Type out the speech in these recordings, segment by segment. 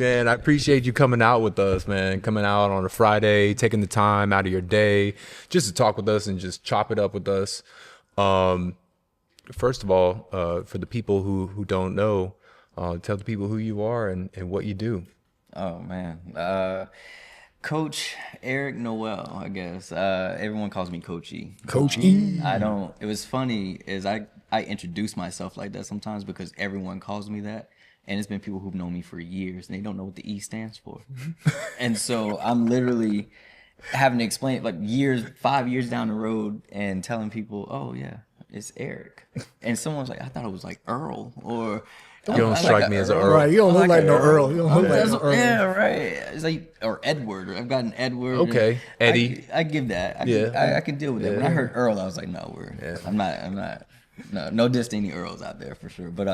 man. I appreciate you coming out with us, man. Coming out on a Friday, taking the time out of your day just to talk with us and just chop it up with us. First of all, for the people who don't know, tell the people who you are and what you do. Oh man, Coach Erik Nowell, I guess. Everyone calls me Coach E. Coach E. I don't. It was funny is I introduce myself like that sometimes because everyone calls me that, and it's been people who've known me for years and they don't know what the E stands for, and so I'm literally having to explain it like 5 years down the road and telling people, oh yeah, it's Erik, and someone's like, I thought it was like Earl or. You don't strike me as an Earl. Right, you don't look like no Earl. You don't look like no Earl. Yeah, right. It's like, or Edward. I've got an Edward. Okay, Eddie. I give that. I can deal with that. When I heard Earl, I was like, no, I'm not. No diss to any Earls out there for sure. But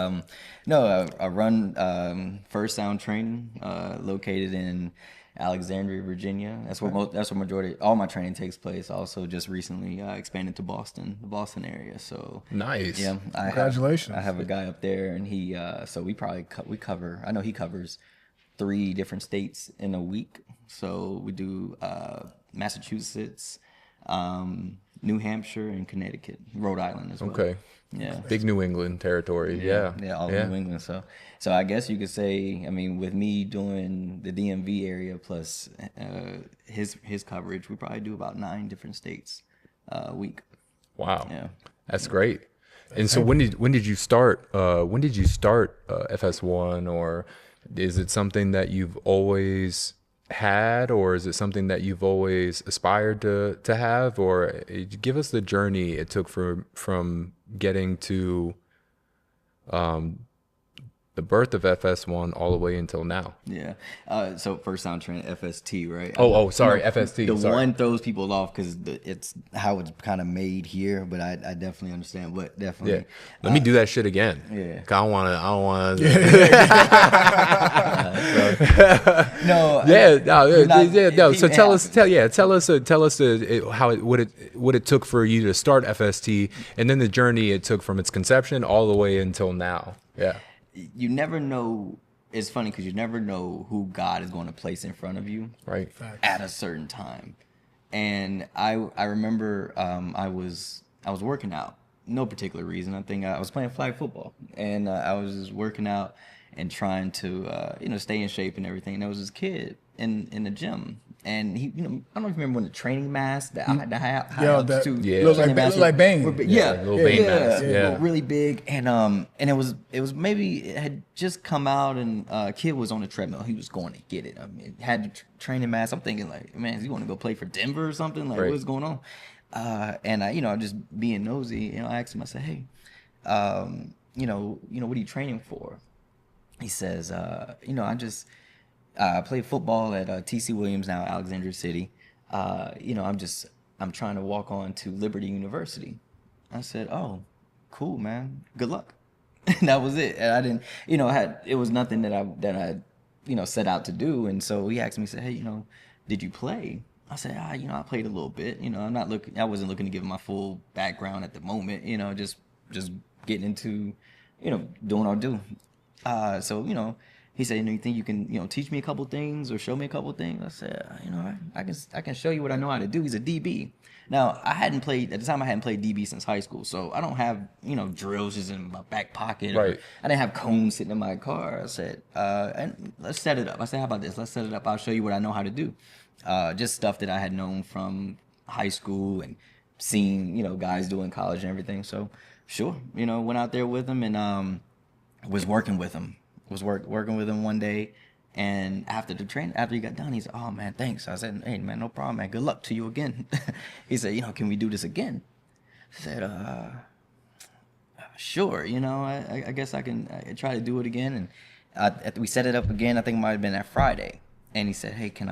no, I run First Sound Training, located in Alexandria, Virginia. That's where majority all my training takes place. Also, just recently expanded to Boston, the Boston area. So nice. Yeah, Congratulations. I have a guy up there, and he. So we probably we cover. I know he covers 3 different states in a week. So we do Massachusetts, New Hampshire, and Connecticut, Rhode Island as well. Okay. Yeah. Big New England territory. Yeah. All of New England. So I guess you could say, I mean, with me doing the DMV area plus his coverage, we probably do about 9 different states a week. Wow. Yeah. That's great. And so when did you start FS1, or is it something that you've always had, or is it something that you've always aspired to have, or give us the journey it took from getting to the birth of FS1 all the way until now? Yeah. So First Sound Training, FST, right? Sorry, FST. The one throws people off because it's how it's kind of made here, but I definitely understand. But definitely, let me do that shit again. Yeah. 'Cause I don't want to. So tell us what it took for you to start FST, and then the journey it took from its conception all the way until now. Yeah. You never know. It's funny because you never know who God is going to place in front of you, right, at a certain time. And I remember I was working out, no particular reason. I think I was playing flag football, and I was just working out and trying to stay in shape and everything. And there was this kid in the gym, and he, I don't know if you remember when the training mask, the high look like Bane. Little Bane mask, really big, and it was maybe it had just come out, and a kid was on the treadmill. He was going to get it. I mean, it had the training mask. I'm thinking like, man, is he going to go play for Denver or something? Like, what's going on? And I, just being nosy, I asked him. I said, hey, what are you training for? He says, I play football at T.C. Williams now, Alexandria City. I'm trying to walk on to Liberty University. I said, oh, cool, man. Good luck. That was it. And I didn't, it was nothing that I set out to do. And so he asked me, he said, hey, did you play? I said, I played a little bit. I wasn't looking to give my full background at the moment. Just getting into, doing what I do. So he said, you think you can, teach me a couple things or show me a couple things? I said, I can show you what I know how to do. He's a DB. Now, at the time I hadn't played DB since high school, so I don't have, drills just in my back pocket. Right. I didn't have cones sitting in my car. I said, and let's set it up. I said, how about this? Let's set it up. I'll show you what I know how to do. Just stuff that I had known from high school and seen, guys do in college and everything. So, sure, went out there with him and was working with him. Working with him one day, and after he got done, he said, oh man, thanks. I said, hey man, no problem, man, good luck to you again. He said, can we do this again? I said, sure, I guess I can try to do it again. And we set it up again. I think it might have been that Friday, and he said, hey, can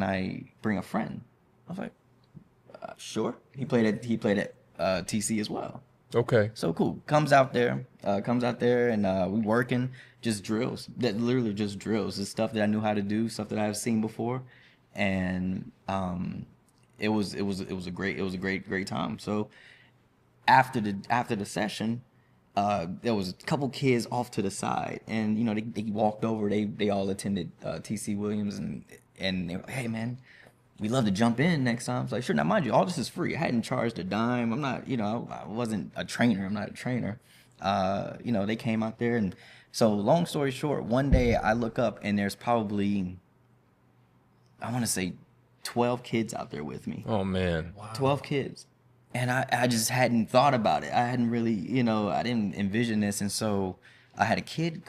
I bring a friend? I was like, sure. He played at TC as well. Okay. So cool. Comes out there and we working just drills. That literally just drills. It's stuff that I knew how to do, stuff that I've seen before, and it was a great time. So after the session, there was a couple kids off to the side, and they walked over. They all attended TC Williams, and they were like, "Hey man, we'd love to jump in next time." I was like, "Sure." Now mind you, all this is free. I hadn't charged a dime. I'm not, I wasn't a trainer. I'm not a trainer. They came out there, and so long story short, one day I look up and there's probably, I want to say, 12 kids out there with me. Oh man, wow. 12 kids. And I just hadn't thought about it. I hadn't really, I didn't envision this. And so I had a kid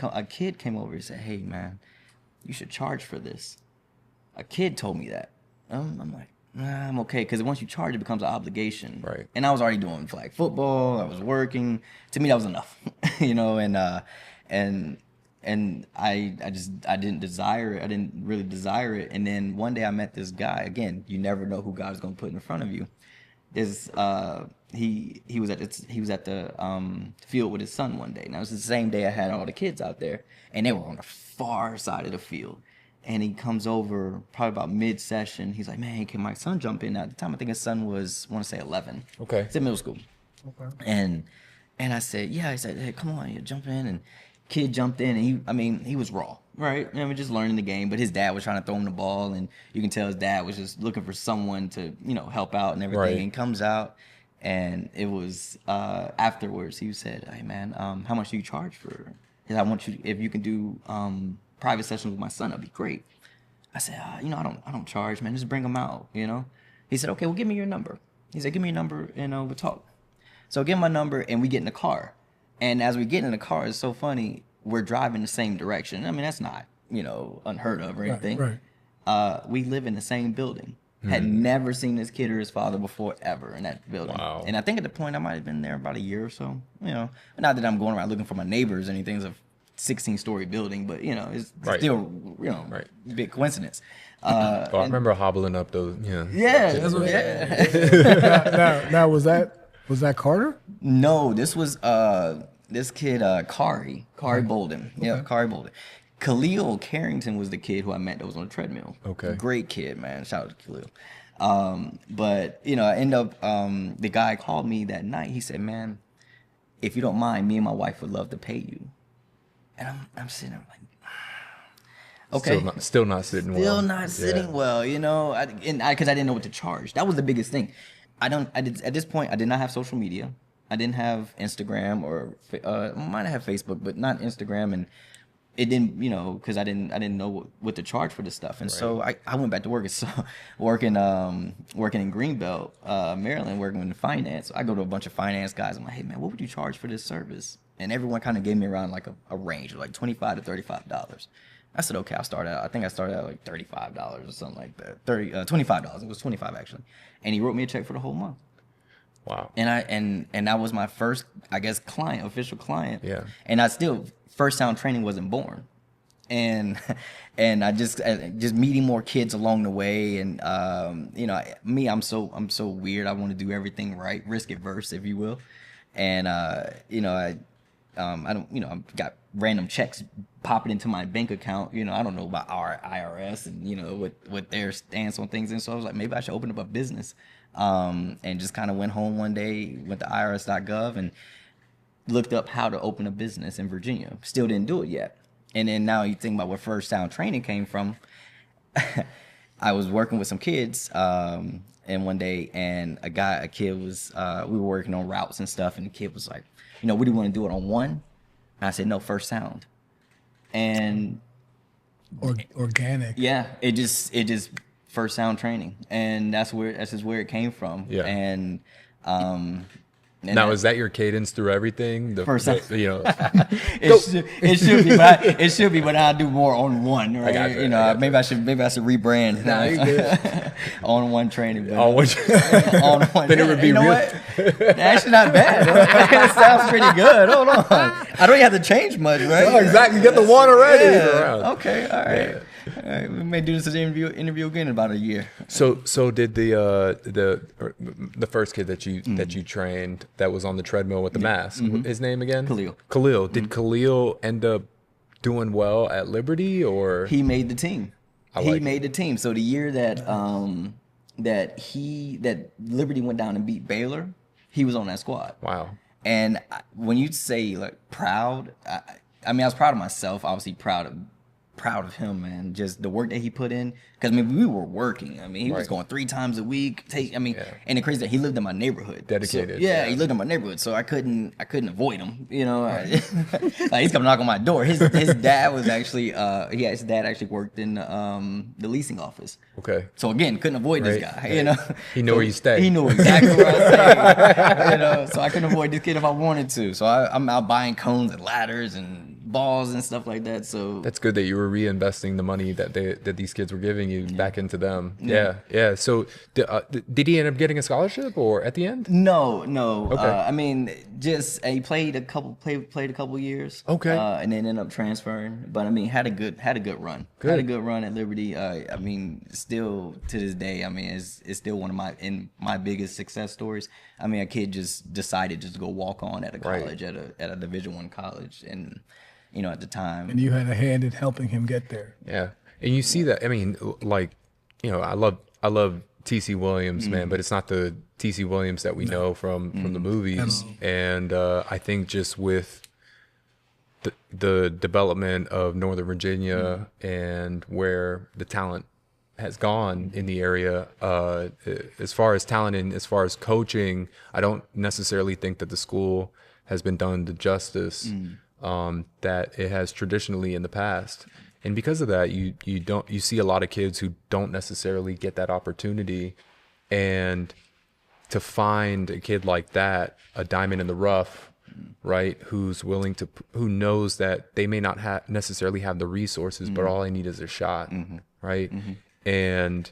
came over and said, "Hey man, you should charge for this." A kid told me that. I'm like, "Nah, I'm okay." Because once you charge, it becomes an obligation. Right. And I was already doing flag football. I was working. To me, that was enough, and I didn't desire it. I didn't really desire it. And then one day I met this guy. Again, you never know who God's going to put in front of you. He was at the field with his son one day. Now it was the same day I had all the kids out there, and they were on the far side of the field. And he comes over probably about mid-session. He's like, "Man, can my son jump in?" Now, at the time, I think his son was, I want to say 11. Okay. He's in middle school. Okay. And I said, "Yeah." He said, "Hey, come on, you jump in." And kid jumped in, and he was raw, right? Just learning the game. But his dad was trying to throw him the ball, and you can tell his dad was just looking for someone to, help out and everything. Right. And comes out, and it was afterwards. He said, "Hey man, how much do you charge for?" He said, "I want you, if you can do private sessions with my son, that'd be great." I said, I don't charge, man. Just bring him out, He said, "Okay, well, give me your number." He said, "Give me your number, and we'll talk." So I give him my number, and we get in the car. And as we get in the car, it's so funny. We're driving the same direction. I mean, that's not, unheard of or anything. Right. We live in the same building. Had never seen this kid or his father before ever in that building. Wow. And I think at the point I might have been there about a year or so. Not that I'm going around looking for my neighbors or anything. It's a 16-story building, but it's Right. still, Right. big coincidence. I remember hobbling up those. Yeah. Yeah. That's what, Yeah. now was that Carter? No, this was this kid Kari Bolden. Yeah, Okay. Kari Bolden. Khalil Carrington was the kid who I met that was on the treadmill. Okay. Great kid, man. Shout out to Khalil. But I end up the guy called me that night. He said, "Man, if you don't mind, me and my wife would love to pay you." And I'm sitting there like, okay. Still not sitting well. Still not sitting well, because I didn't know what to charge. That was the biggest thing. At this point, I did not have social media. I didn't have Instagram or might have Facebook, but not Instagram, and it didn't, because I didn't know what to charge for this stuff. And so I went back to work. So working in Greenbelt, Maryland, working in finance. I go to a bunch of finance guys. I'm like, "Hey man, what would you charge for this service?" And everyone kind of gave me around like a range of like $25 to $35. I said, "Okay, I started out like $35 or something like that. $25. It was $25 actually." And he wrote me a check for the whole month. Wow. And that was my first, I guess, official client. Yeah. And I still, First Sound Training wasn't born. And I just meeting more kids along the way, and I'm so weird. I want to do everything right, risk adverse, if you will. And I don't, I've got random checks popping into my bank account. I don't know about our IRS and what their stance on things. And so I was like, maybe I should open up a business. And just kind of went home one day, went to irs.gov and looked up how to open a business in Virginia. Still didn't do it yet. And then now you think about where First Sound Training came from. I was working with some kids, and one day, and a kid was, we were working on routes and stuff, and the kid was like, "What do you want to do it on one?" And I said, "No, First Sound." And organic. Yeah, it just First Sound Training, and that's just where it came from. Yeah. And now, is that your cadence through everything? First Sound. It should be, but I'll do more on one, right? I got you. Maybe I should rebrand. Nah, you good. On one training. But, on one. on one. Then it would be real. What? Actually, not bad. It sounds pretty good. Hold on. I don't even have to change much, right? Oh, exactly. You get the one already. Yeah. Okay. All right. Yeah. All right, we may do this interview again in about a year. So did the first kid that you trained that was on the treadmill with the mask, his name again? Khalil. Did Khalil end up doing well at Liberty, or he made the team? He made it. the team. So the year that Liberty went down and beat Baylor, he was on that squad. Wow. And when you say like proud, I mean, I was proud of myself, obviously proud of him, man. Just the work that he put in. Because I mean, we were working. I mean, he was Right. going 3 times a week. Yeah. And the crazy that he lived in my neighborhood. Dedicated, So, yeah, yeah. he lived in my neighborhood, so I couldn't avoid him. You know, like he's coming knock on my door. His dad was actually his dad actually worked in the leasing office. Okay. So again, couldn't avoid this Right, guy. right. You know, He knew where you stay. He knew exactly where I stayed. You know, so I couldn't avoid this kid if I wanted to. So I'm out buying cones and ladders and balls and stuff like that. So That's good that you were reinvesting the money that these kids were giving you back into them. Yeah. So did he end up getting a scholarship or at the end? no. Okay. I mean, just he played a couple years. Okay. And then ended up transferring. But I mean, had a good run. Good. Had a good run at Liberty. I mean, still to this day, I mean, it's still one of my biggest success stories. I mean, a kid just decided just to go walk on at a Right. college at a Division I college, and you know, at the time. And you had a hand in helping him get there. Yeah. And you see that, I mean, like, you know, I love TC Williams, man, but it's not the TC Williams that we know from the movies. And I think just with the development of Northern Virginia and where the talent has gone in the area, as far as talent and as far as coaching, I don't necessarily think that the school has been done the justice that it has traditionally in the past. And because of that, you see a lot of kids who don't necessarily get that opportunity. And to find a kid like that, a diamond in the rough, right, who's willing to, who knows that they may not necessarily have the resources, but all they need is a shot, right? And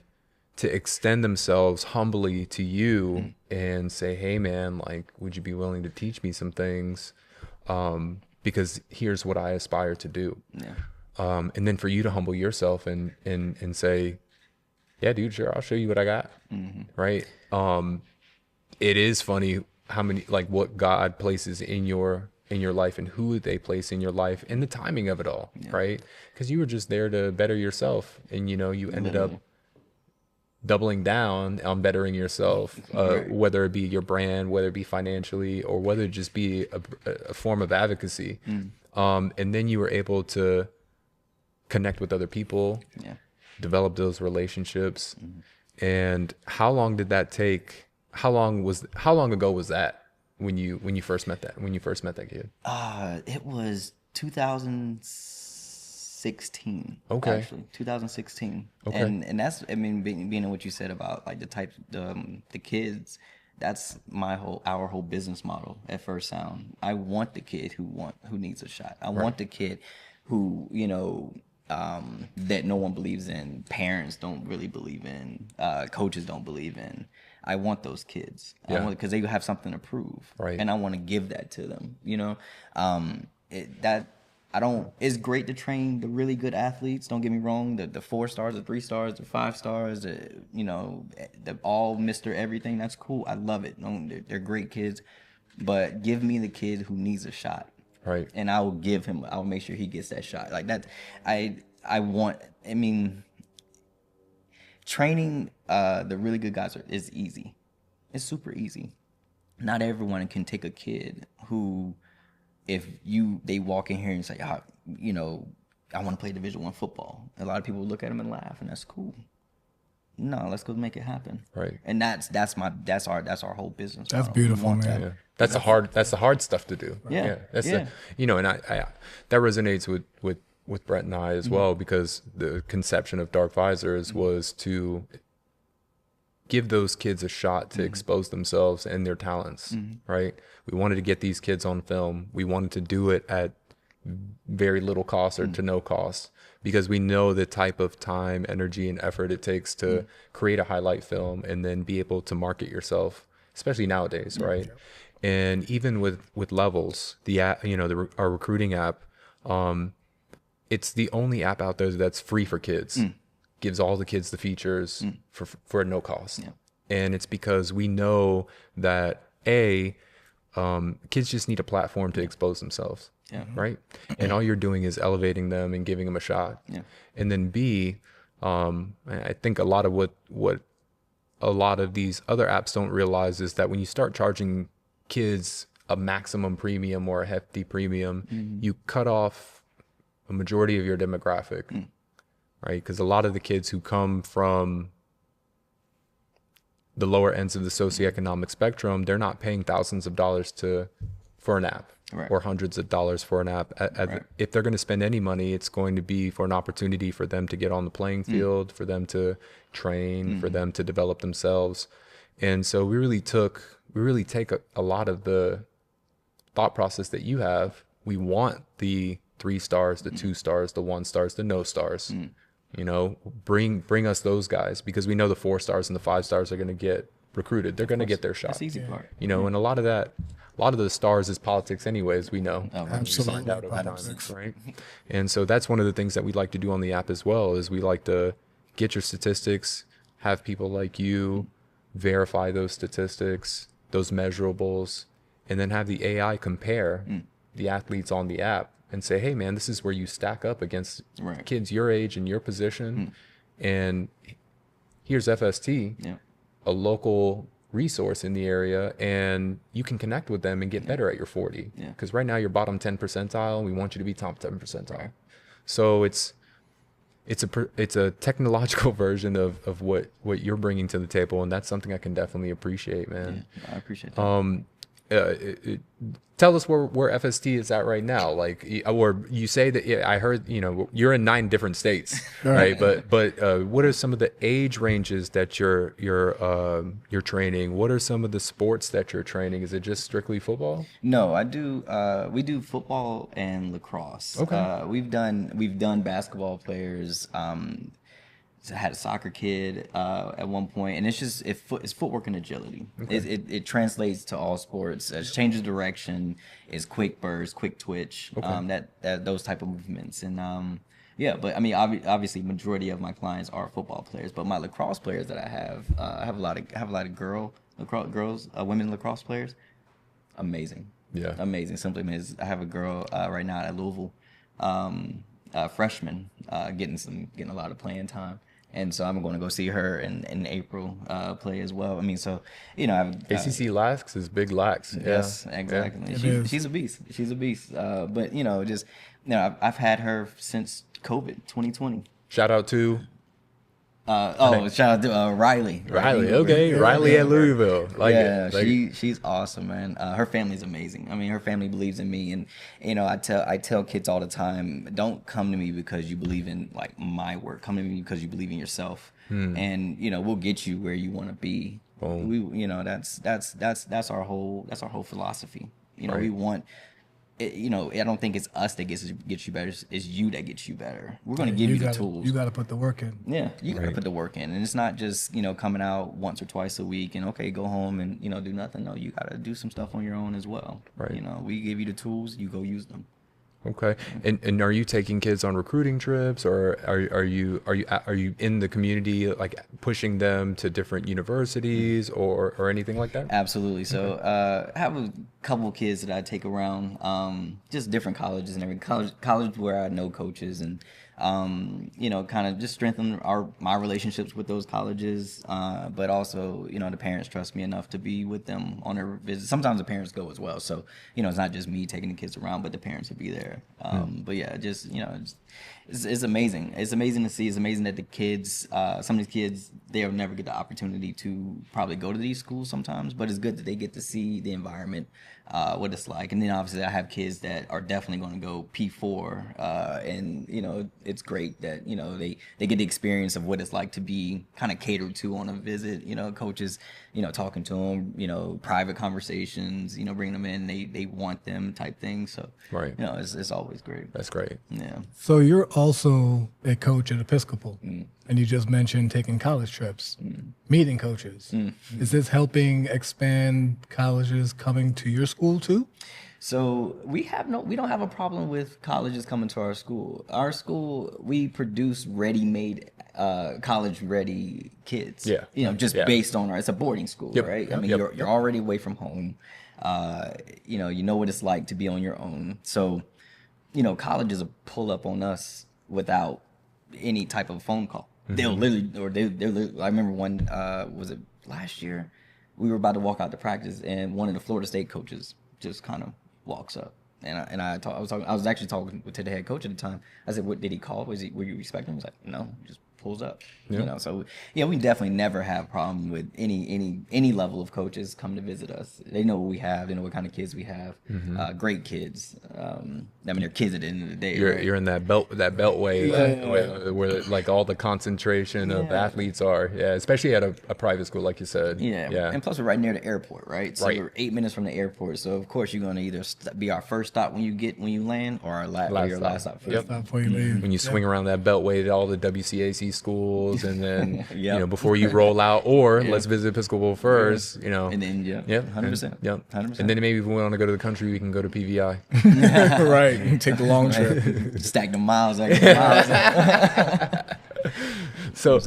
to extend themselves humbly to you and say, hey man, like, would you be willing to teach me some things? Because here's what I aspire to do. And then for you to humble yourself and say, yeah, dude, sure, I'll show you what I got. Right. It is funny how many, like, what God places in your life and who they place in your life and the timing of it all. Right. Because you were just there to better yourself, and you know, you ended up doubling down on bettering yourself, whether it be your brand, whether it be financially, or whether it just be a form of advocacy. And then you were able to connect with other people, develop those relationships. And how long did that take? How long ago was that when you first met that kid? It was 2016. Okay. Actually, 2016. Okay. And that's, I mean, being in what you said about like the types, the kids. That's our whole business model at First Sound. I want the kid who needs a shot. I want the kid who, you know, that no one believes in, parents don't really believe in, coaches don't believe in. I want those kids, because they have something to prove, Right. and I want to give that to them. You know, It's great to train the really good athletes. Don't get me wrong. The 4 stars, the 3 stars, the 5 stars. You know, the all Mr. Everything. That's cool. I love it. They're great kids, but give me the kid who needs a shot. Right. And I will make sure he gets that shot. Like that, I mean, training the really good guys is easy. It's super easy. Not everyone can take a kid who, if they walk in here and say, you know, I want to play Division I football. A lot of people look at them and laugh, and that's cool. No, let's go make it happen. Right. And that's our whole business. That's model. beautiful, We want man. that. Yeah. That's the hard stuff to do. Yeah. That's Yeah. you know, and I that resonates with Brent and I as well, because the conception of Dark Visors was to give those kids a shot to expose themselves and their talents, right? We wanted to get these kids on film. We wanted to do it at very little cost or to no cost, because we know the type of time, energy, and effort it takes to create a highlight film and then be able to market yourself, especially nowadays, right? And even with Levels, the app, you know, our recruiting app, it's the only app out there that's free for kids. Gives all the kids the features for no cost. And it's because we know that kids just need a platform to expose themselves. Right. And all you're doing is elevating them and giving them a shot. And then B, I think a lot of what a lot of these other apps don't realize is that when you start charging kids a maximum premium or a hefty premium, you cut off a majority of your demographic, right? Because a lot of the kids who come from the lower ends of the socioeconomic spectrum, they're not paying thousands of dollars for an app, Right. or hundreds of dollars for an app. Right. If they're going to spend any money, it's going to be for an opportunity for them to get on the playing field, for them to train, for them to develop themselves. And so we really take a lot of the thought process that you have. We want the 3 stars, the 2 stars, the 1 stars, the no stars. You know, bring us those guys, because we know the 4 stars and the 5 stars are going to get recruited. They're going to get their shot. That's the easy part. You know, and a lot of the stars is politics anyways, we know. Oh, Absolutely. Find out over time, Politics. right? And so that's one of the things that we like to do on the app as well, is we like to get your statistics, have people like you verify those statistics, those measurables, and then have the AI compare the athletes on the app and say, hey man, this is where you stack up against Right. kids your age and your position. And here's FST, a local resource in the area, and you can connect with them and get better at your 40. Yeah. Because right now you're bottom 10 percentile, and we want you to be top 10 percentile. So it's a technological version of what you're bringing to the table, and that's something I can definitely appreciate, man. Yeah, I appreciate that. Tell us where FST is at right now. Like, or you say that, yeah, I heard, you know, you're in 9 different states, right? But what are some of the age ranges that you're training? What are some of the sports that you're training? Is it just strictly football? No, I do. We do football and lacrosse. Okay. We've done basketball players. I had a soccer kid at one point, and it's footwork and agility. Okay. It translates to all sports. It changes direction. It's quick burst, quick twitch. Okay. That those type of movements, and yeah. But I mean, obviously, majority of my clients are football players. But my lacrosse players that I have a lot of girls, women lacrosse players. Amazing. Yeah. Amazing. Simply amazing. I have a girl right now at Louisville, freshman, getting a lot of playing time. And so I'm going to go see her in April play as well. I mean, so, you know, ACC Lax is big Lax. Yes, Yeah. exactly. Yeah. She's a beast. She's a beast. But, you know, I've had her since COVID, 2020. Shout out to Shout out to Riley. Riley. Okay, Yeah. Riley at Louisville. Yeah, it. she's awesome, man. Her family's amazing. I mean, her family believes in me, and you know, I tell kids all the time, don't come to me because you believe in like my work. Come to me because you believe in yourself, and you know, we'll get you where you want to be. Boom. You know, that's our whole philosophy. You know, Right. we want. You know, I don't think it's us that gets you better. It's you that gets you better. We're going to give you the tools. You got to put the work in. Yeah, you gotta Right. put the work in, and it's not just, you know, coming out once or twice a week and okay, go home and, you know, do nothing. No, you gotta do some stuff on your own as well. Right. You know, we give you the tools, you go use them. Okay. And are you taking kids on recruiting trips, or are you in the community, like pushing them to different universities or anything like that? Absolutely. So I have a couple of kids that I take around, just different colleges and everything. College where I know coaches and you know, kind of just strengthen my relationships with those colleges. But also, you know, the parents trust me enough to be with them on their visits. Sometimes the parents go as well. So, you know, it's not just me taking the kids around, but the parents will be there. But yeah, just, you know, it's amazing. It's amazing to see. It's amazing that the kids, some of these kids, they'll never get the opportunity to probably go to these schools sometimes, but it's good that they get to see the environment, what it's like. And then obviously I have kids that are definitely going to go P4, and you know, it's great that, you know, they get the experience of what it's like to be kind of catered to on a visit. You know, coaches, you know, talking to them, you know, private conversations, you know, bringing them in, they want them type thing. So Right. you know, it's always great. That's great. Yeah. So you're also a coach at Episcopal, and you just mentioned taking college trips, meeting coaches. Is this helping expand colleges coming to your school too? So we don't have a problem with colleges coming to our school. Our school, we produce ready-made, college-ready kids. Yeah. You know, just Yeah. based on it's a boarding school, Yep. right? I mean, Yep. you're already away from home. You know what it's like to be on your own. So, you know, colleges will pull up on us without any type of phone call. They'll literally, I remember one, was it last year? We were about to walk out to practice, and one of the Florida State coaches just kind of walks up. I was actually talking to the head coach at the time. I said, "What did he call? Were you expecting him?" He was like, "No, he just pulls up." Yeah. You know, so yeah, we definitely never have a problem with any level of coaches come to visit us. They know what we have. They know what kind of kids we have. Great kids. I mean, they're kids at the end of the day. Right? You're in that beltway where like all the concentration of athletes are. Yeah, especially at a private school, like you said. Yeah. And plus, we're right near the airport, right? So we're 8 minutes from the airport. So of course, you're going to either be our first stop when you land, or your last stop. Before you leave. When you swing around that beltway to all the WCAC schools, and then you know, before you roll out, or let's visit Episcopal first. You know, And then 100%. Yep. 100%. And then maybe if we want to go to the country, we can go to PVI. Right. Take the long trip. Stack the miles. So,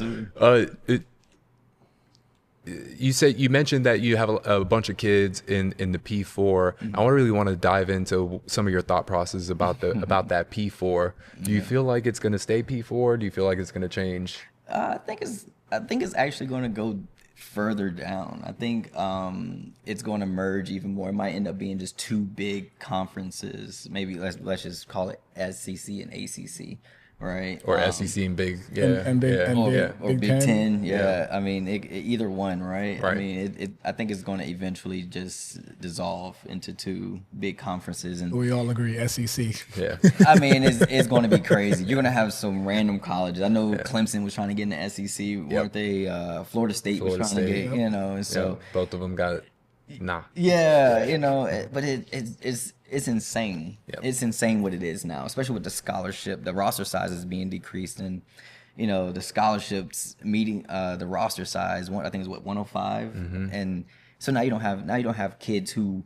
you mentioned that you have a bunch of kids in the P4. I really want to dive into some of your thought process about that P4. Do you feel like it's going to stay P4? Do you feel like it's going to change? I think it's actually going to go further down. I think it's going to merge even more. It might end up being just two big conferences. Maybe let's just call it SCC and ACC, right? Or SEC and Big, or Big Ten. 10. Yeah. I mean, either one, right? Right. I mean, I think it's going to eventually just dissolve into two big conferences. And We all agree, SEC. Yeah. I mean, it's going to be crazy. You're going to have some random colleges. I know Clemson was trying to get in the SEC, weren't they? Florida State was trying to get, you know, and so both of them got it. Nah. yeah, you know, but it's insane. Yep. It's insane what it is now, especially with the scholarship. The roster size is being decreased, and you know the scholarships meeting the roster size. I think is 105, and so now you don't have kids who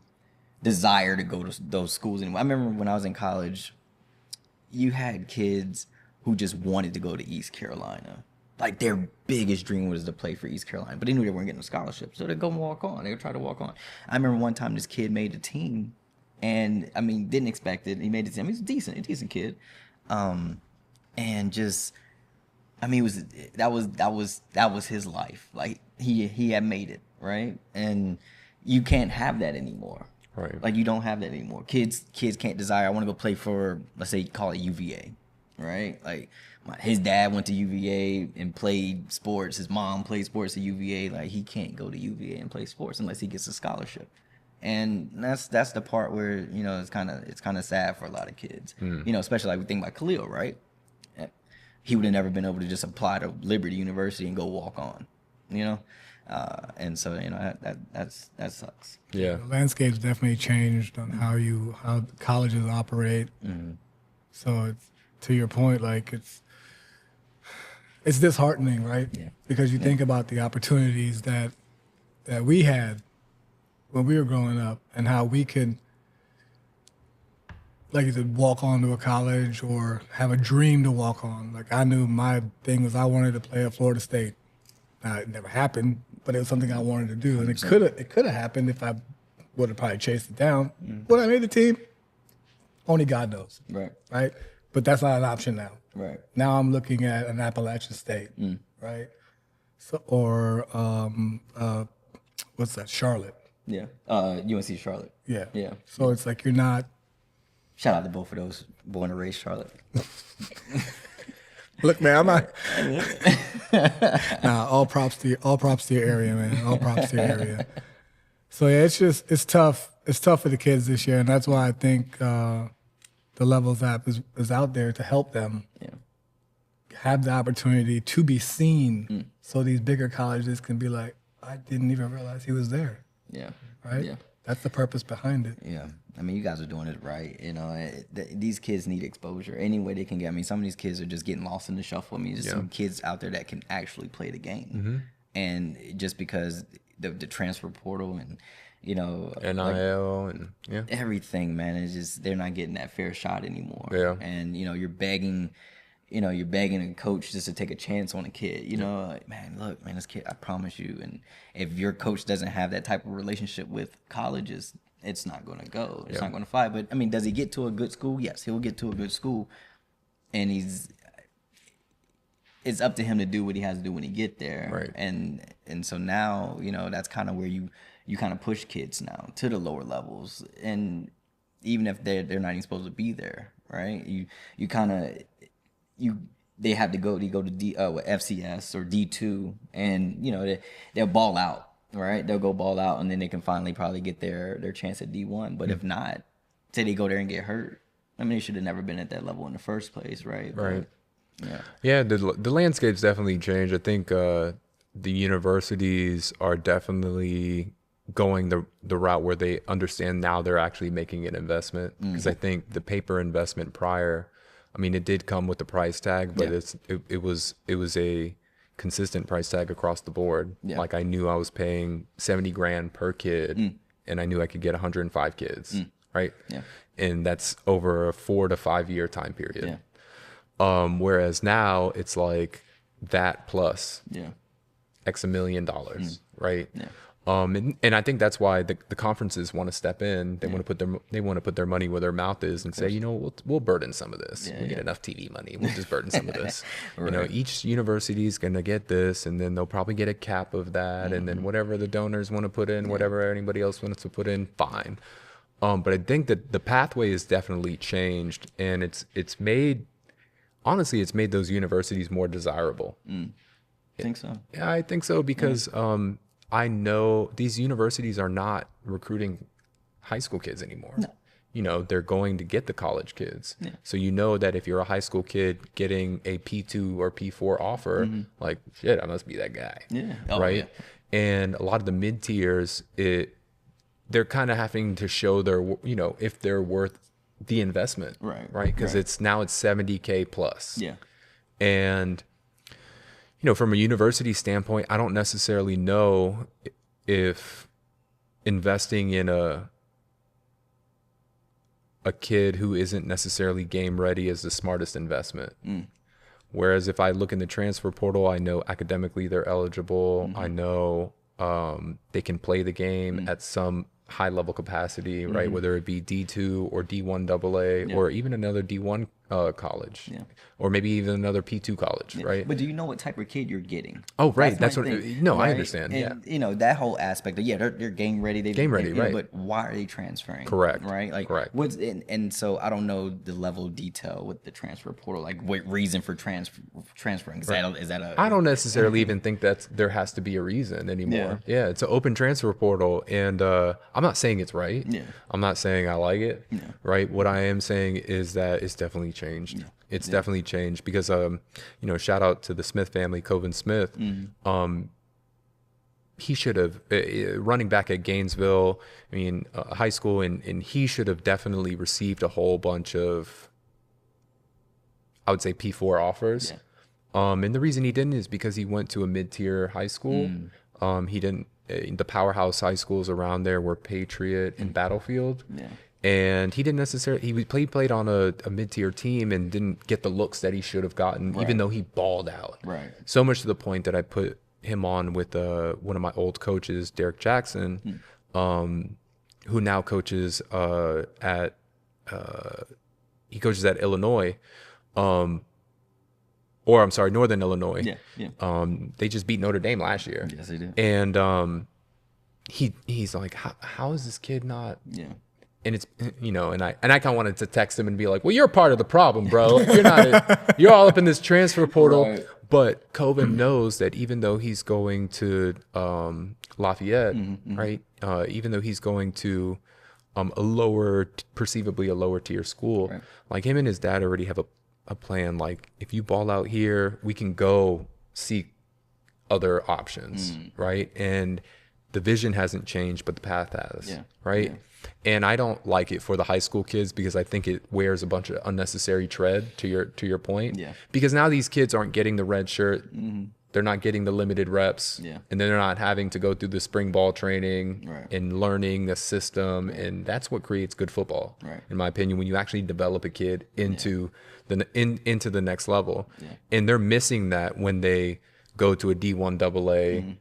desire to go to those schools anymore. I remember when I was in college, you had kids who just wanted to go to East Carolina. Like their biggest dream was to play for East Carolina, but they knew they weren't getting a scholarship, so they'd go walk on. They would try to walk on. I remember one time this kid made the team, and I mean didn't expect it. He made the team. He's a decent kid, and just I mean that was his life. Like he had made it, right, and you can't have that anymore. Right. Like you don't have that anymore. Kids can't desire. I want to go play for, let's say, call it UVA, right? Like his dad went to UVA and played sports. His mom played sports at UVA. Like he can't go to UVA and play sports unless he gets a scholarship. And that's the part where, you know, it's kind of sad for a lot of kids. You know, especially like we think about Khalil, right? He would have never been able to just apply to Liberty University and go walk on, you know. And so, you know, that sucks. Yeah. The landscape's definitely changed on how colleges operate. So it's, to your point, like it's disheartening, right? Yeah. Because you think about the opportunities that we had when we were growing up, and how we could, like you said, walk on to a college or have a dream to walk on. Like I knew my thing was I wanted to play at Florida State. Now it never happened, but it was something I wanted to do, and it could have happened if I would have probably chased it down. Would I made the team? Only God knows. Right. But that's not an option now. Right. Now I'm looking at an Appalachian State, right? So, or what's that? Charlotte. Yeah. UNC Charlotte. Yeah. Yeah. So it's like you're not. Shout out to both of those, born and raised Charlotte. Look, man, I'm not. Nah, all props to your area, man. All props to your area. So yeah, it's tough. It's tough for the kids this year, and that's why I think the Levels app is out there to help them have the opportunity to be seen, so these bigger colleges can be like, I didn't even realize he was there. Yeah. Right. Yeah. That's the purpose behind it. Yeah. I mean, you guys are doing it right. You know, these kids need exposure any way they can get. I mean, some of these kids are just getting lost in the shuffle. I mean, there's some kids out there that can actually play the game. And just because the transfer portal and, you know, NIL and everything, man, is just they're not getting that fair shot anymore. Yeah. And, you know, you're begging a coach just to take a chance on a kid. You know, like, man, look, man, this kid, I promise you. And if your coach doesn't have that type of relationship with colleges, it's not going to go. It's not going to fly. But, I mean, does he get to a good school? Yes, he'll get to a good school. And it's up to him to do what he has to do when he get there. Right. And so now, you know, that's kind of where you you kind of push kids now to the lower levels, and even if they're not even supposed to be there, right? You kind of they have to go to FCS or D2, and they'll ball out, right? They'll go ball out, and then they can finally probably get their chance at D1. But if not, say they go there and get hurt, I mean, they should have never been at that level in the first place, right? Right. But, yeah. The landscape's definitely changed. I think the universities are definitely going the route where they understand now they're actually making an investment, because I think the paper investment prior, I mean, it did come with the price tag, but it was a consistent price tag across the board. Like I knew I was paying 70 grand per kid, and I knew I could get 105 kids, right? And that's over a 4 to 5 year time period. Whereas now it's like that plus X $1 million, right? And I think that's why the conferences want to step in. They want to put their money where their mouth is and say, we'll burden some of this. We get enough TV money. We'll just burden some of this. Each university is going to get this, and then they'll probably get a cap of that, and then whatever the donors want to put in, whatever anybody else wants to put in, fine. But I think that the pathway has definitely changed, and it's made those universities more desirable. Think so? Yeah, I think so, because I know these universities are not recruiting high school kids anymore. No. They're going to get the college kids. So that if you're a high school kid getting a P2 or P4 offer, like, shit, I must be that guy. Right? And a lot of the mid tiers, they're kind of having to show their, if they're worth the investment. Right? Because it's 70K plus. And from a university standpoint, I don't necessarily know if investing in a kid who isn't necessarily game ready is the smartest investment. Whereas if I look in the transfer portal, I know academically they're eligible. I know they can play the game at some high level capacity, right? Whether it be D2 or D1 AA or even another D1 college, or maybe even another P2 college, right? But do you know what type of kid you're getting? Oh, right. That's what. No, right? I understand. And, that whole aspect of they're game ready. Right? But why are they transferring? Correct. Right. Like correct. What's and so I don't know the level of detail with the transfer portal. Like what reason for transferring? Is that a? I don't necessarily even think that there has to be a reason anymore. Yeah, it's an open transfer portal, and I'm not saying it's right. I'm not saying I like it. Right. What I am saying is that it's definitely changed. It's definitely changed, because shout out to the Smith family, Coven Smith. He should have running back at Gainesville, high school, and he should have definitely received a whole bunch of, I would say, P4 offers. And the reason he didn't is because he went to a mid-tier high school. He didn't. The powerhouse high schools around there were Patriot and Battlefield. And he didn't necessarily, he played on a mid-tier team and didn't get the looks that he should have gotten, even though he balled out. So much to the point that I put him on with one of my old coaches, Derek Jackson, who now coaches he coaches at Illinois, or I'm sorry, Northern Illinois. They just beat Notre Dame last year. Yes, they did. And he's like, how is this kid not? And it's, and I kind of wanted to text him and be like, well, you're part of the problem, bro. You're not, you're all up in this transfer portal. Right. But Coven knows that even though he's going to Lafayette, right? Even though he's going to perceivably a lower tier school, like him and his dad already have a plan. Like, if you ball out here, we can go seek other options, right? And the vision hasn't changed, but the path has, right? And I don't like it for the high school kids, because I think it wears a bunch of unnecessary tread, to your point. Because now these kids aren't getting the red shirt. They're not getting the limited reps. And then they're not having to go through the spring ball training and learning the system. And that's what creates good football, in my opinion, when you actually develop a kid into into the next level. And they're missing that when they go to a D1 AA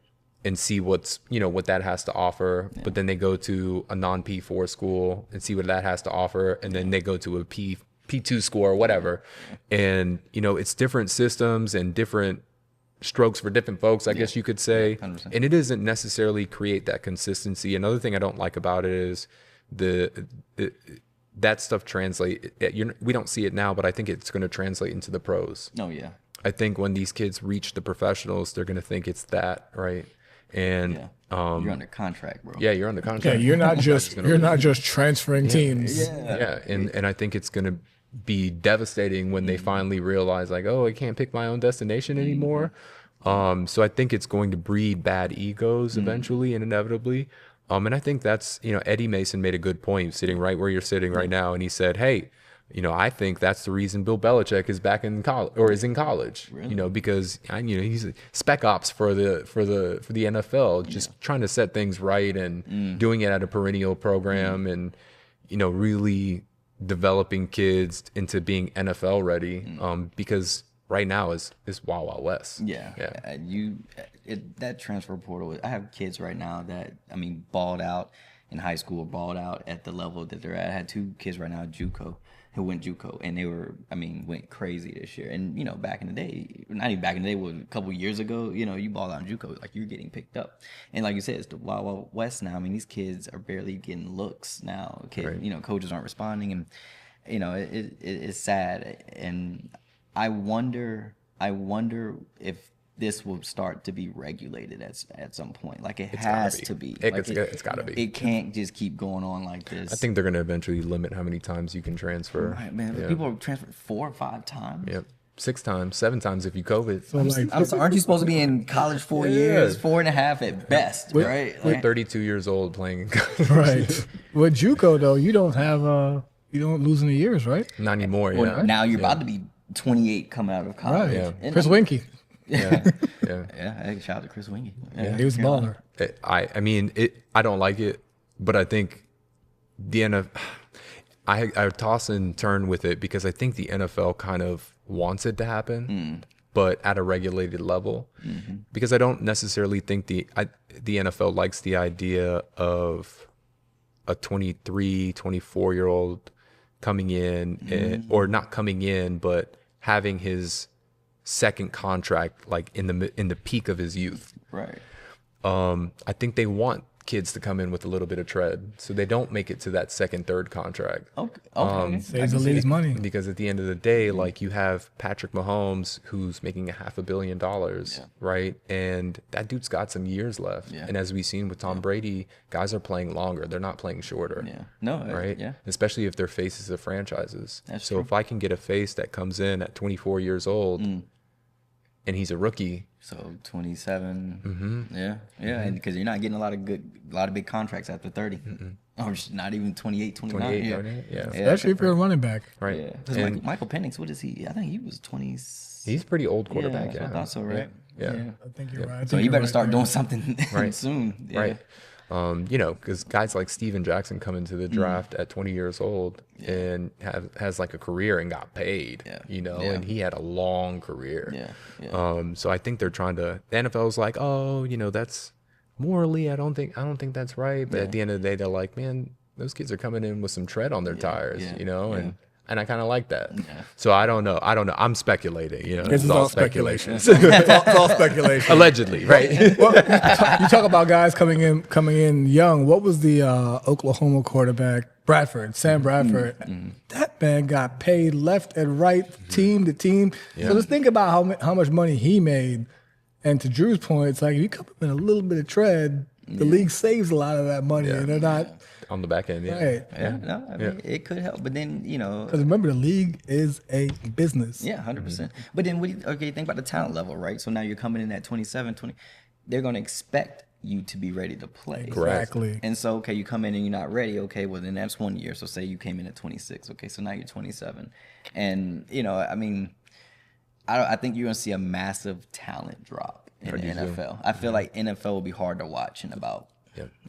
and see what that has to offer, but then they go to a non P4 school and see what that has to offer, and then they go to a P2 school or whatever, and it's different systems and different strokes for different folks, I guess you could say. 100%. And it doesn't necessarily create that consistency. Another thing I don't like about it is that stuff translate. We don't see it now, but I think it's going to translate into the pros. Oh yeah. I think when these kids reach the professionals, they're going to think it's that, right? And You're under contract, bro. yeah, you're under Yeah, contract. you're not just transferring teams. Yeah, and I think it's going to be devastating when they finally realize, like, oh, I can't pick my own destination anymore. So I think it's going to breed bad egos eventually and inevitably. And I think that's, Eddie Mason made a good point sitting right where you're sitting right now. And he said, hey, I think that's the reason Bill Belichick is back in college or is in college, Really? because, he's spec ops for the NFL, just trying to set things right and doing it at a perennial program and, really developing kids into being NFL ready. Because right now is Wild Wild West. Yeah. That transfer portal. I have kids right now that balled out in high school, balled out at the level that they're at. I had 2 kids right now at JUCO who went JUCO, and they went crazy this year. And back in the day, not even back in the day, was a couple years ago. You ball out in JUCO, like you're getting picked up. And like you said, it's the Wild Wild West now. These kids are barely getting looks now. Coaches aren't responding, and it's sad. And I wonder if this will start to be regulated at some point. Like it has to be. It's got to be. It can't just keep going on like this. I think they're going to eventually limit how many times you can transfer. Right, man. Yeah. People are transferred 4 or 5 times. Yep. 6 times, 7 times if you COVID. So I'm sorry, aren't you supposed to be in college 4 years, 4.5 at best, right? We're 32 years old playing in college. right. With JUCO though, you don't lose any years, right? Not anymore. Well, Yeah. now you're about to be 28 coming out of college. Right. Yeah. And Chris Winkie. Yeah. Yeah. Yeah, shout out to Chris Wingy. He was a baller. I don't like it, but I think the NFL, I toss and turn with it because I think the NFL kind of wants it to happen, but at a regulated level. Because I don't necessarily think the NFL likes the idea of a 23, 24-year-old coming in, or not coming in, but having his second contract like in the peak of his youth. Right. I think they want kids to come in with a little bit of tread, so they don't make it to that second, third contract. Okay. Saves the league's money. Because at the end of the day, like you have Patrick Mahomes, who's making $500 million, right? And that dude's got some years left. Yeah. And as we've seen with Tom Brady, guys are playing longer. They're not playing shorter. Yeah. No. Right? Yeah. Especially if they're faces of franchises. That's so true. if I can get a face that comes in at 24 years old and he's a rookie. So 27. Yeah. And because you're not getting a lot of big contracts after 30. Or just not even 28, 29. 28, yeah. 28, yeah. Especially if you're a running back. Right. Yeah. 'Cause And Michael Penix, what is he? I think he was 20. he's a pretty old quarterback. I thought so, right? Yeah. I think you're right. So you better start doing something Right. soon. Yeah. Right. Because guys like Steven Jackson come into the draft at 20 years old and has like a career and got paid, and he had a long career. Yeah. So I think they're trying to, the NFL's like, that's morally, I don't think that's right. But at the end of the day, they're like, man, those kids are coming in with some tread on their tires, and I kind of like that. So I don't know. I'm speculating, This is all speculation. It's all speculation. Allegedly, right? Well, you talk about guys coming in young. What was the Oklahoma quarterback, Sam Bradford? That man got paid left and right, team to team. So let's think about how much money he made. And to Drew's point, it's like if you come up in a little bit of tread, the league saves a lot of that money, and they're not on the back end. right. Yeah. No, I mean, it could help, but then Because remember, the league is a business. Yeah, 100%. But then, think about the talent level, right? So now you're coming in at 27, 20. They're going to expect you to be ready to play. Exactly. And so, okay, you come in and you're not ready. Okay, well, then that's 1 year. So say you came in at 26. Okay, so now you're 27. And, I think you're going to see a massive talent drop in the NFL. I feel like NFL will be hard to watch in about,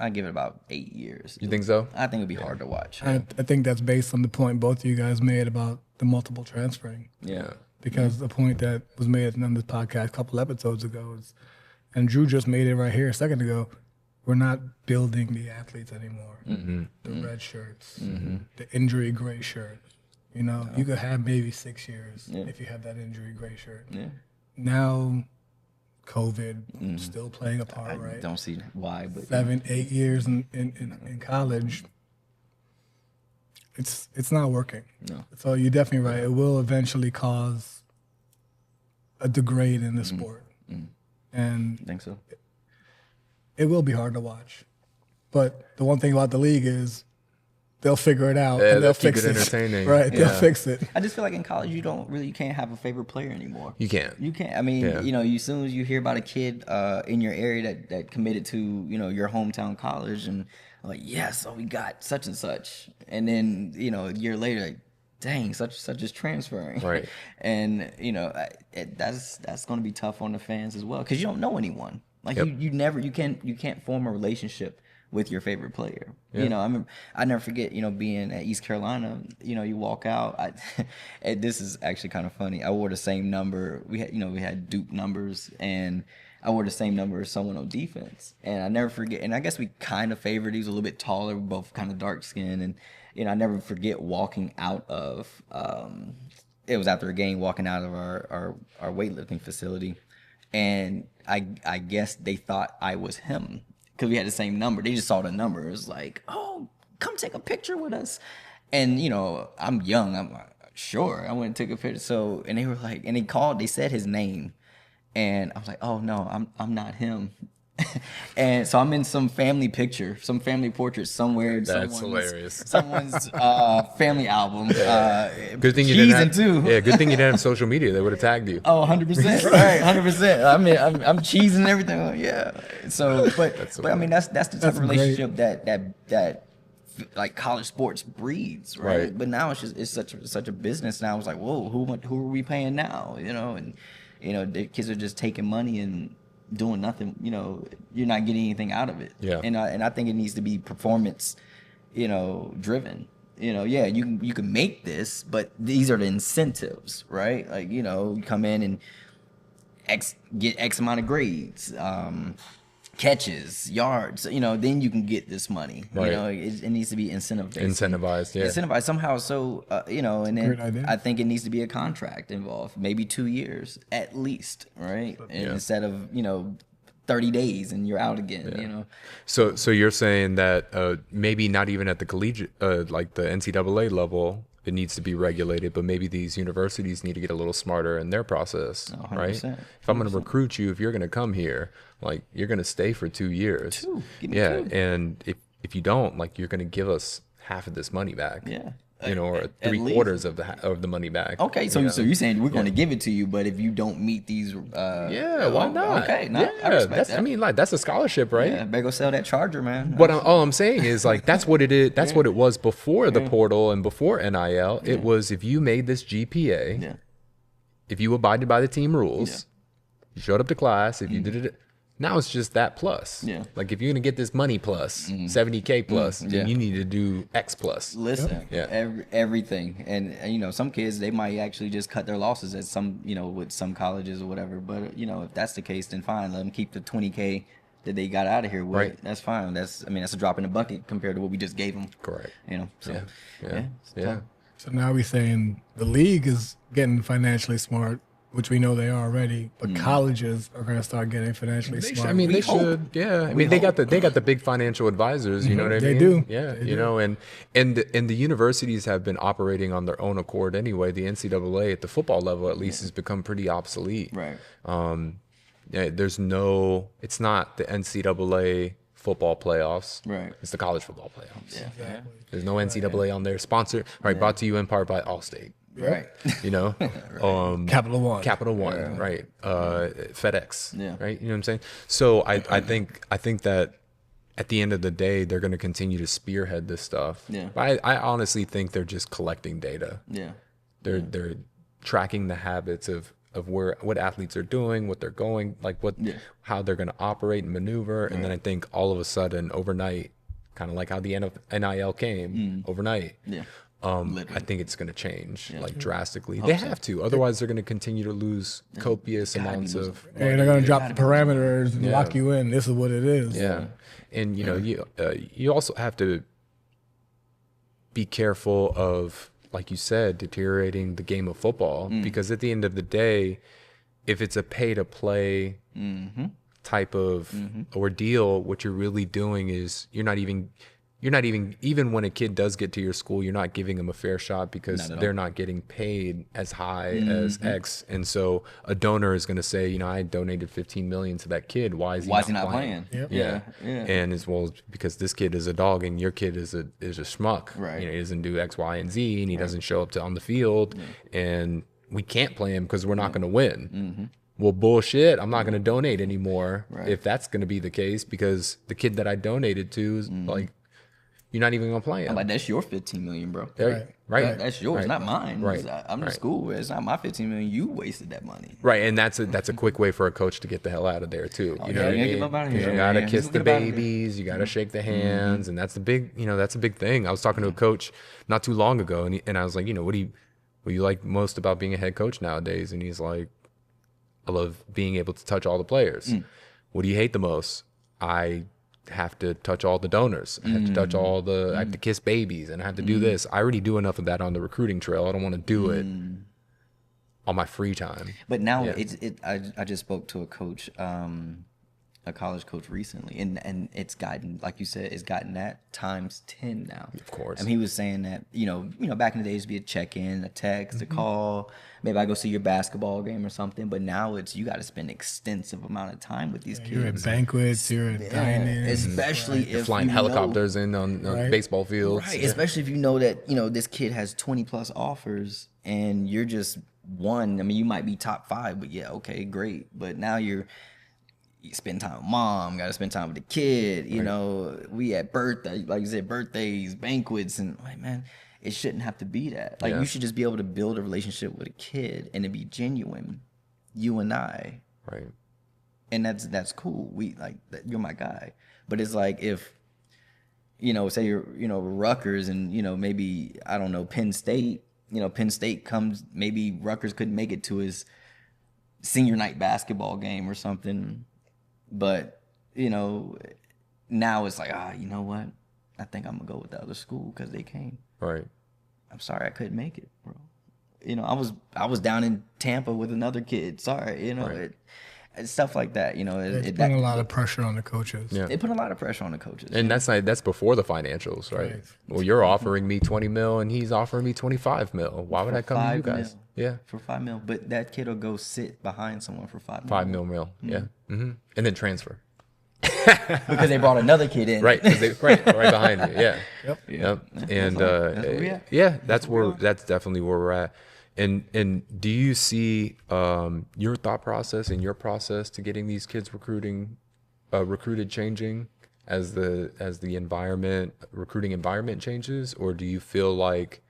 I give it about 8 years. You think so? I think it'll be hard to watch. I think that's based on the point both of you guys made about the multiple transferring. Yeah. Because the point that was made on this podcast a couple episodes ago is, and Drew just made it right here a second ago, we're not building the athletes anymore. The red shirts, the injury gray shirt. You could have maybe 6 years if you have that injury gray shirt. Yeah. Now COVID still playing a part, I right? don't see why, but 7-8 years in college, it's not working. No. So you're definitely right. It will eventually cause a degrade in the sport, and I think so. it will be hard to watch. But the one thing about the league is they'll figure it out and they'll keep fix it it. entertaining. Right, Yeah. they'll fix it. I just feel like in college you can't have a favorite player anymore. You can't. You can't. I mean, Yeah. you know, as soon as you hear about a kid in your area that committed to, you know, your hometown college, and like, yes, so we got such and such, and then, you know, a year later, like, dang, such is transferring. Right. And you know, that's going to be tough on the fans as well, because you don't know anyone. Like Yep. you can't form a relationship with your favorite player. You know, I never forget, you know, being at East Carolina, you know, you walk out, and this is actually kind of funny. I wore the same number. We had Duke numbers, and I wore the same number as someone on defense. And I never forget, and I guess we kind of favored, he was a little bit taller, we're both kind of dark skinned, and you know, I never forget walking out of it was after a game, walking out of our weightlifting facility, and I guess they thought I was him, because we had the same number. They just saw the number. It was like, oh, come take a picture with us. And, you know, I'm young. I'm like, sure. I went and took a picture. So, and they were like, and they said his name. And I was like, oh, no, I'm not him. And so I'm in some family picture, some family portrait somewhere. That's hilarious. Someone's family album. Good thing you didn't have, too. Yeah, good thing you didn't have social media. They would have tagged you. Oh, 100%. Right, 100%. I mean, I'm cheesing and everything. Like, yeah. So, but I mean, that's the type of relationship that like college sports breeds, right? But now it's such a business now. It's like, whoa, who are we paying now? You know, and you know, the kids are just taking money and doing nothing. You know, you're not getting anything out of it. Yeah. And I think it needs to be performance, you know, driven. You know, yeah, you can make this, but these are the incentives, right? Like, you know, you come in and get X amount of grades, catches, yards, you know, then you can get this money. Right. You know, it needs to be incentivized. Yeah. Incentivized somehow. So, you know, and Great then idea. I think it needs to be a contract involved, maybe 2 years at least, right? And instead of, you know, 30 days and you're out again, you know. So you're saying that maybe not even at the collegiate, like the NCAA level, it needs to be regulated, but maybe these universities need to get a little smarter in their process, 100%, right? If I'm going to recruit you, if you're going to come here, like you're going to stay for 2 years. Give me Yeah, 2. and if you don't, like you're going to give us half of this money back. Yeah. You know, or At 3/4 of the money back. Okay, so you know? so you're saying we're going to give it to you, but if you don't meet these, Yeah, why not? Okay, no, yeah, I respect that. I mean, like that's a scholarship, right? Yeah, better go sell that charger, man. But all I'm saying is like that's what it is. That's what it was before the portal and before NIL. It was if you made this GPA, Yeah. if you abided by the team rules, you showed up to class. If you did it, now it's just that plus. Yeah. Like if you're gonna get this money plus $70K plus, then you need to do X plus. Listen, Yeah. everything, and you know, some kids they might actually just cut their losses at some, you know, with some colleges or whatever. But you know, if that's the case, then fine, let them keep the 20K that they got out of here with. Right. That's fine. That's a drop in the bucket compared to what we just gave them. Correct. You know. So, Yeah. it's Yeah. tough. So now we're saying the league is getting financially smart, which we know they are already, but colleges are going to start getting financially smart. I mean, they hope. should. Yeah. I mean, they got the big financial advisors. You know what I They mean? do. Yeah. They You do. know, and the universities have been operating on their own accord anyway. The NCAA at the football level, at least, has become pretty obsolete. Right. Yeah, it's not the NCAA football playoffs. Right. It's the college football playoffs. Yeah. There's no NCAA on there. Sponsored, right? Brought to you in part by Allstate. Right. You know, Capital One. Capital One, right? FedEx, Yeah. right? You know what I'm saying? So I think that at the end of the day, they're going to continue to spearhead this stuff. Yeah. But I honestly think they're just collecting data. Yeah. They're tracking the habits of what athletes are doing, what they're going, like how they're going to operate and maneuver, and then I think all of a sudden overnight, kind of like how the NIL came overnight. Yeah. I think it's going to change like drastically. They have to, otherwise they're going to continue to lose copious amounts of. And they're going to drop the parameters and lock you in. This is what it is. Yeah, and you know you also have to be careful of, like you said, deteriorating the game of football, because at the end of the day, if it's a pay to play type of ordeal, what you're really doing is you're not even when a kid does get to your school, you're not giving them a fair shot because they're not getting paid as high as X. And so a donor is going to say, you know, I donated 15 million to that kid. Why is he not playing? Yep. Yeah. And as well, because this kid is a dog and your kid is a schmuck. Right. You know, he doesn't do X, Y, and Z, and he doesn't show up on the field, and we can't play him because we're not going to win. Well, bullshit. I'm not going to donate anymore if that's going to be the case, because the kid that I donated to is like, you're not even gonna play him. I'm like, that's your 15 million, bro. Right. That's yours, not mine. Right. I'm the school. It's not my 15 million. You wasted that money. Right, and that's a quick way for a coach to get the hell out of there too. You know what I mean? Get up out of here. You gotta kiss the babies. You gotta shake the hands, and that's the big. That's a big thing. I was talking to a coach not too long ago, and I was like, what do you like most about being a head coach nowadays? And he's like, I love being able to touch all the players. What do you hate the most? I have to touch all the donors. I have to touch all the. I have to kiss babies, and I have to do this. I already do enough of that on the recruiting trail. I don't want to do it on my free time. But now I just spoke to a coach, a college coach recently, and it's gotten, like you said, it's gotten that times 10 now. Of course. And he was saying that back in the days, it'd be a check-in, a text, a call. Maybe I go see your basketball game or something. But now it's you got to spend extensive amount of time with these kids. You're at banquets, you're at dining, especially if You're flying helicopters in on baseball fields. Right, especially if you know that this kid has 20 plus offers and you're just one. I mean, you might be top 5, but yeah, okay, great. But now you spend time with mom, got to spend time with the kid. We at birthday, like you said, birthdays, banquets, and like, man, it shouldn't have to be that. Like you should just be able to build a relationship with a kid and it be genuine, you and I. Right. And that's cool. We like you're my guy. But it's like if say you're Rutgers and maybe I don't know Penn State. Penn State comes, maybe Rutgers couldn't make it to his senior night basketball game or something. But, now it's like, you know what? I think I'm going to go with the other school because they came. Right. I'm sorry I couldn't make it, bro. I was down in Tampa with another kid. Sorry, it's stuff like that. It's putting a lot of pressure on the coaches. Yeah. It put a lot of pressure on the coaches. And that's before the financials, right? Well, you're offering me 20 mil and he's offering me 25 mil. Why would I come to you guys? Yeah. For 5 mil. But that kid will go sit behind someone for 5 mil. 5 mil. Yeah. Mm-hmm. And then transfer. Because they brought another kid in. Right. Right behind you. Yeah. Yep. And that's definitely where we're at. And do you see your thought process and your process to getting these kids recruited changing as the recruiting environment changes, or do you feel like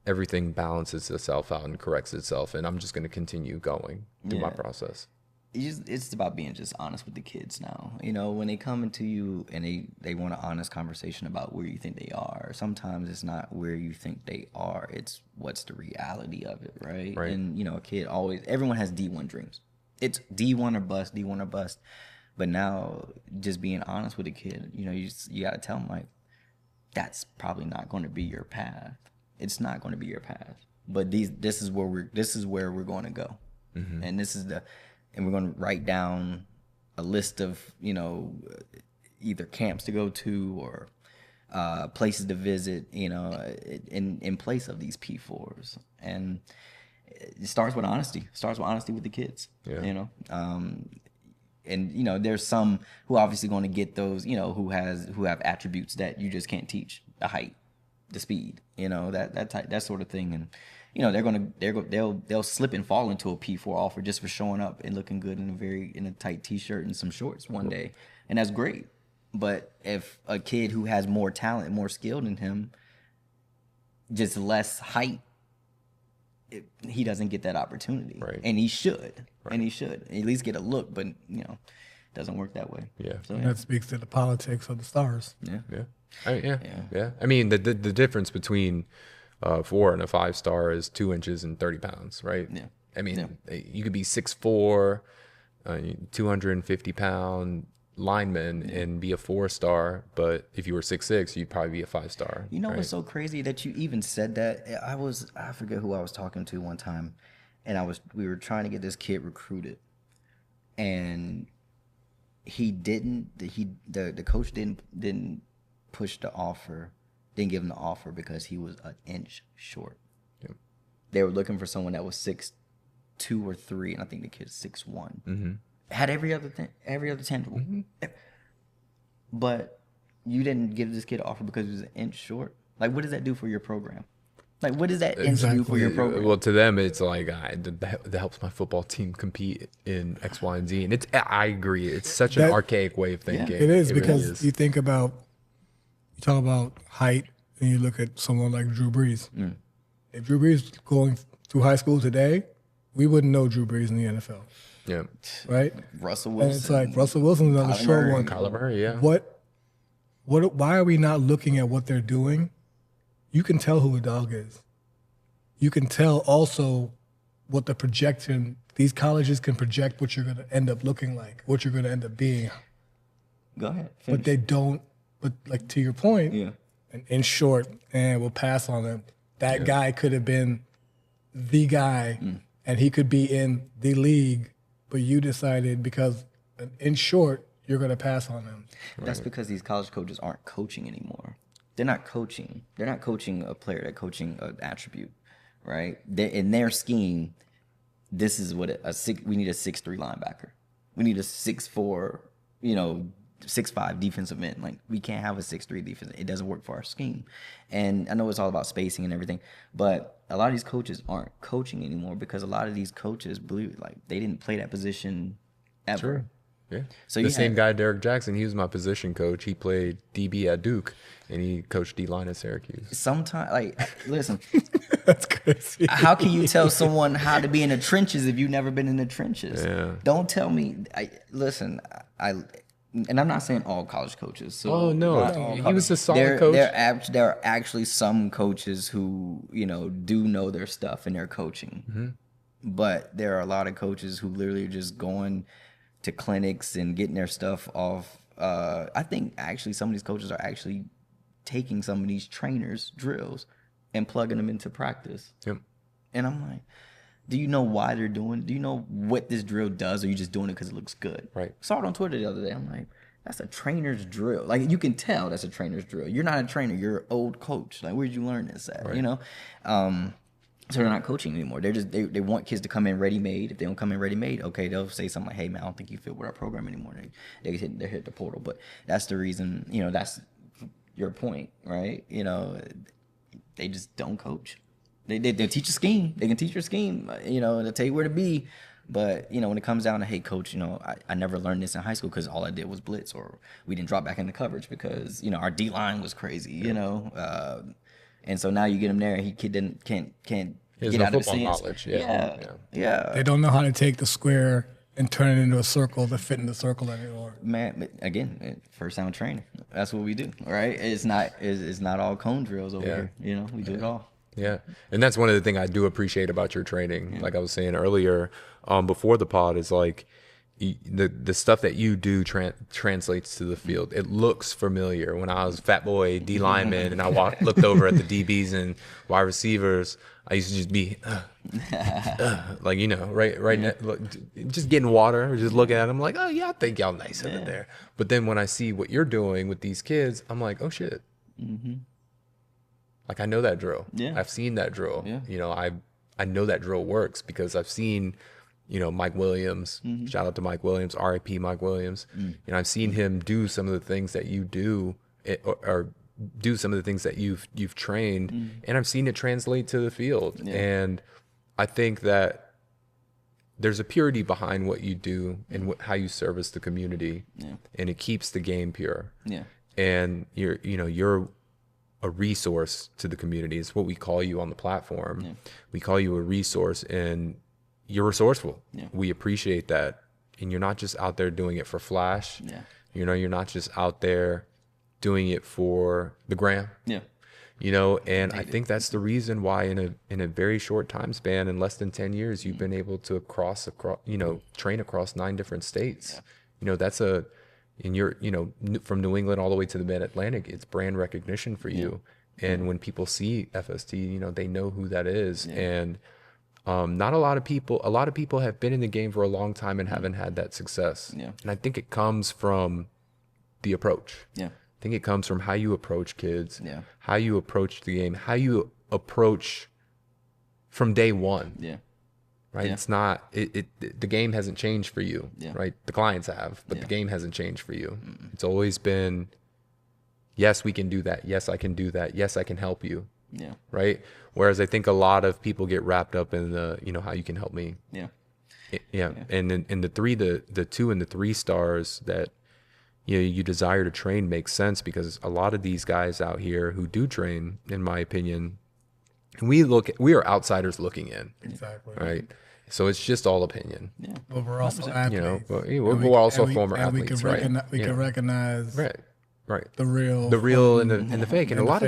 everything balances itself out and corrects itself, and I'm just going to continue going through my process? It's about being just honest with the kids now. When they come into you and they want an honest conversation about where you think they are, sometimes it's not where you think they are, it's what's the reality of it, right? And a kid everyone has D1 dreams. It's D1 or bust, D1 or bust. But now just being honest with the kid, you got to tell them, like, that's probably not going to be your path. It's not going to be your path. But this is where we're going to go. Mm-hmm. And we're going to write down a list of, either camps to go to or places to visit, in place of these P4s. And it starts with honesty. It starts with honesty with the kids, And, there's some who obviously going to get those, who have attributes that you just can't teach. The height, the speed, that sort of thing. And, they'll slip and fall into a P4 offer just for showing up and looking good in a tight t-shirt and some shorts one day. And that's great. But if a kid who has more talent, more skill than him, just less height, he doesn't get that opportunity. Right. And he should. Right. And he should at least get a look, but it doesn't work that way. Yeah. So, that speaks to the politics of the stars. Yeah. I mean, the difference between 4 and a 5-star is 2 inches and 30 pounds, right? Yeah. I mean, you could be 6'4", 250-pound lineman and be a 4-star, but if you were 6'6", you'd probably be a 5-star. What's so crazy that you even said that? I forget who I was talking to one time, and we were trying to get this kid recruited, and the coach didn't push the offer, didn't give him the offer because he was an inch short. Yep. They were looking for someone that was 6'2" or 3", and I think the kid's 6'1". Had every other tangible, but you didn't give this kid an offer because he was an inch short. Like, what does that do for your program? Like, what does that inch do for your program? Well, to them, it's like that helps my football team compete in X, Y, and Z. And I agree. It's such an archaic way of thinking. It is, because really is. you talk about height, and you look at someone like Drew Brees. If Drew Brees going through high school today, we wouldn't know Drew Brees in the NFL. Yeah. Right? Russell Wilson. And it's like Russell Wilson's on the short one. Kyler Murray, yeah. Why are we not looking at what they're doing? You can tell who a dog is. You can tell also what the projection, these colleges can project what you're going to end up looking like, what you're going to end up being. Go ahead. But they don't, but like to your point, Yeah. and in short, and we'll pass on him. That guy could have been the guy, and he could be in the league, but you decided because in short, you're going to pass on him. That's because these college coaches aren't coaching anymore. They're not coaching. They're not coaching a player. They're coaching an attribute, right? In their scheme, this is what we need a 6'3" linebacker. We need a 6'4", 6'5" defensive end. Like, we can't have a 6'3" defense. It doesn't work for our scheme. And I know it's all about spacing and everything, but a lot of these coaches aren't coaching anymore because a lot of these coaches believe like they didn't play that position ever. Sure. Yeah. So the same guy, Derek Jackson, he was my position coach. He played DB at Duke, and he coached D-line at Syracuse. Sometimes, like, listen, That's crazy. how can you tell someone how to be in the trenches if you've never been in the trenches? Yeah. Don't tell me. And I'm not saying all college coaches. So Oh, no. not all He college- was a solid coach. There are actually some coaches who, do know their stuff in their coaching. But there are a lot of coaches who literally are just going to clinics and getting their stuff off. I think actually some of these coaches are actually taking some of these trainers' drills and plugging them into practice. Yep. And I'm like, do you know why they're doing it? Do you know what this drill does, or are you just doing it because it looks good? Right. Saw it on Twitter the other day. I'm like, that's a trainer's drill. Like, you can tell that's a trainer's drill. You're not a trainer. You're an old coach. Like, where'd you learn this at? Right. So they're not coaching anymore. They're just they want kids to come in ready made. If they don't come in ready made, okay, they'll say something like, "Hey man, I don't think you fit with our program anymore." They hit the portal. But that's the reason. That's your point, right? They just don't coach. They teach a scheme. They can teach your scheme. They'll tell you where to be. But when it comes down to, hey coach, I never learned this in high school because all I did was blitz, or we didn't drop back into coverage because our D line was crazy. And so now you get him there, and can't get out of the football stance. knowledge. Yeah. They don't know how to take the square and turn it into a circle to fit in the circle anymore. Man, again, first down training. That's what we do, right? It's not all cone drills over here. We do it all. Yeah. And that's one of the things I do appreciate about your training. Like I was saying earlier, before the pod, is like the stuff that you do translates to the field. It looks familiar. When I was fat boy D lineman and I looked over at the DBs and wide receivers, I used to just be just getting water, just looking at them like, oh yeah, I think y'all nice in there. But then when I see what you're doing with these kids, I'm like, oh shit. Like, I know that drill. Yeah. I've seen that drill. Yeah. I know that drill works because I've seen, Mike Williams. Shout out to Mike Williams, RIP Mike Williams. I've seen him do some of the things that you do, or do some of the things that you've trained, and I've seen it translate to the field. Yeah. And I think that there's a purity behind what you do and how you service the community, and it keeps the game pure. Yeah. And you're a resource to the community. It's what we call you on the platform. Yeah. We call you a resource, and you're resourceful. Yeah. We appreciate that. And you're not just out there doing it for flash. Yeah. You're not just out there doing it for the gram. Yeah. And I think that's the reason why in a very short time span, in less than 10 years, you've been able to train across 9 different states. Yeah. And you're, from New England all the way to the Mid-Atlantic, it's brand recognition for you. And when people see FST, they know who that is. Yeah. And Not a lot of people have been in the game for a long time and haven't had that success. Yeah. And I think it comes from the approach. Yeah. I think it comes from how you approach kids, Yeah. how you approach the game, how you approach from day one. Yeah. Right. Yeah. It's not, the game hasn't changed for you. Yeah. Right. The clients have, but Yeah. the game hasn't changed for you. It's always been, yes, we can do that. Yes, I can do that. Yes, I can help you. Yeah. Right. Whereas I think a lot of people get wrapped up in the, how you can help me. Yeah. Yeah. And in the 2 and the 3 stars that, you desire to train makes sense, because a lot of these guys out here who do train, in my opinion, we are outsiders looking in. Exactly. Right. So it's just all opinion. Yeah. But we're also athletes. But And we're also and former and athletes, we can recognize right. the real and the fake, and a lot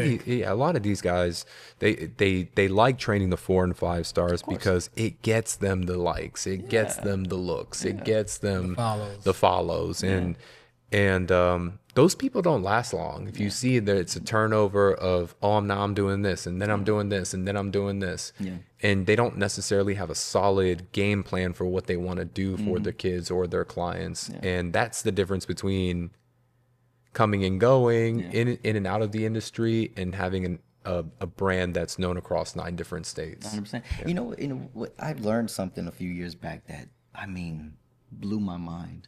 of these guys, they like training the 4 and 5 stars because it gets them the likes, it gets them the looks, it gets them the follows, and those people don't last long. If you see that it's a turnover of, now I'm doing this, and then I'm doing this, and then I'm doing this, and they don't necessarily have a solid game plan for what they want to do for their kids or their clients, and that's the difference between coming and going in and out of the industry and having a brand that's known across 9 different states. 100%. What I've learned something a few years back that blew my mind.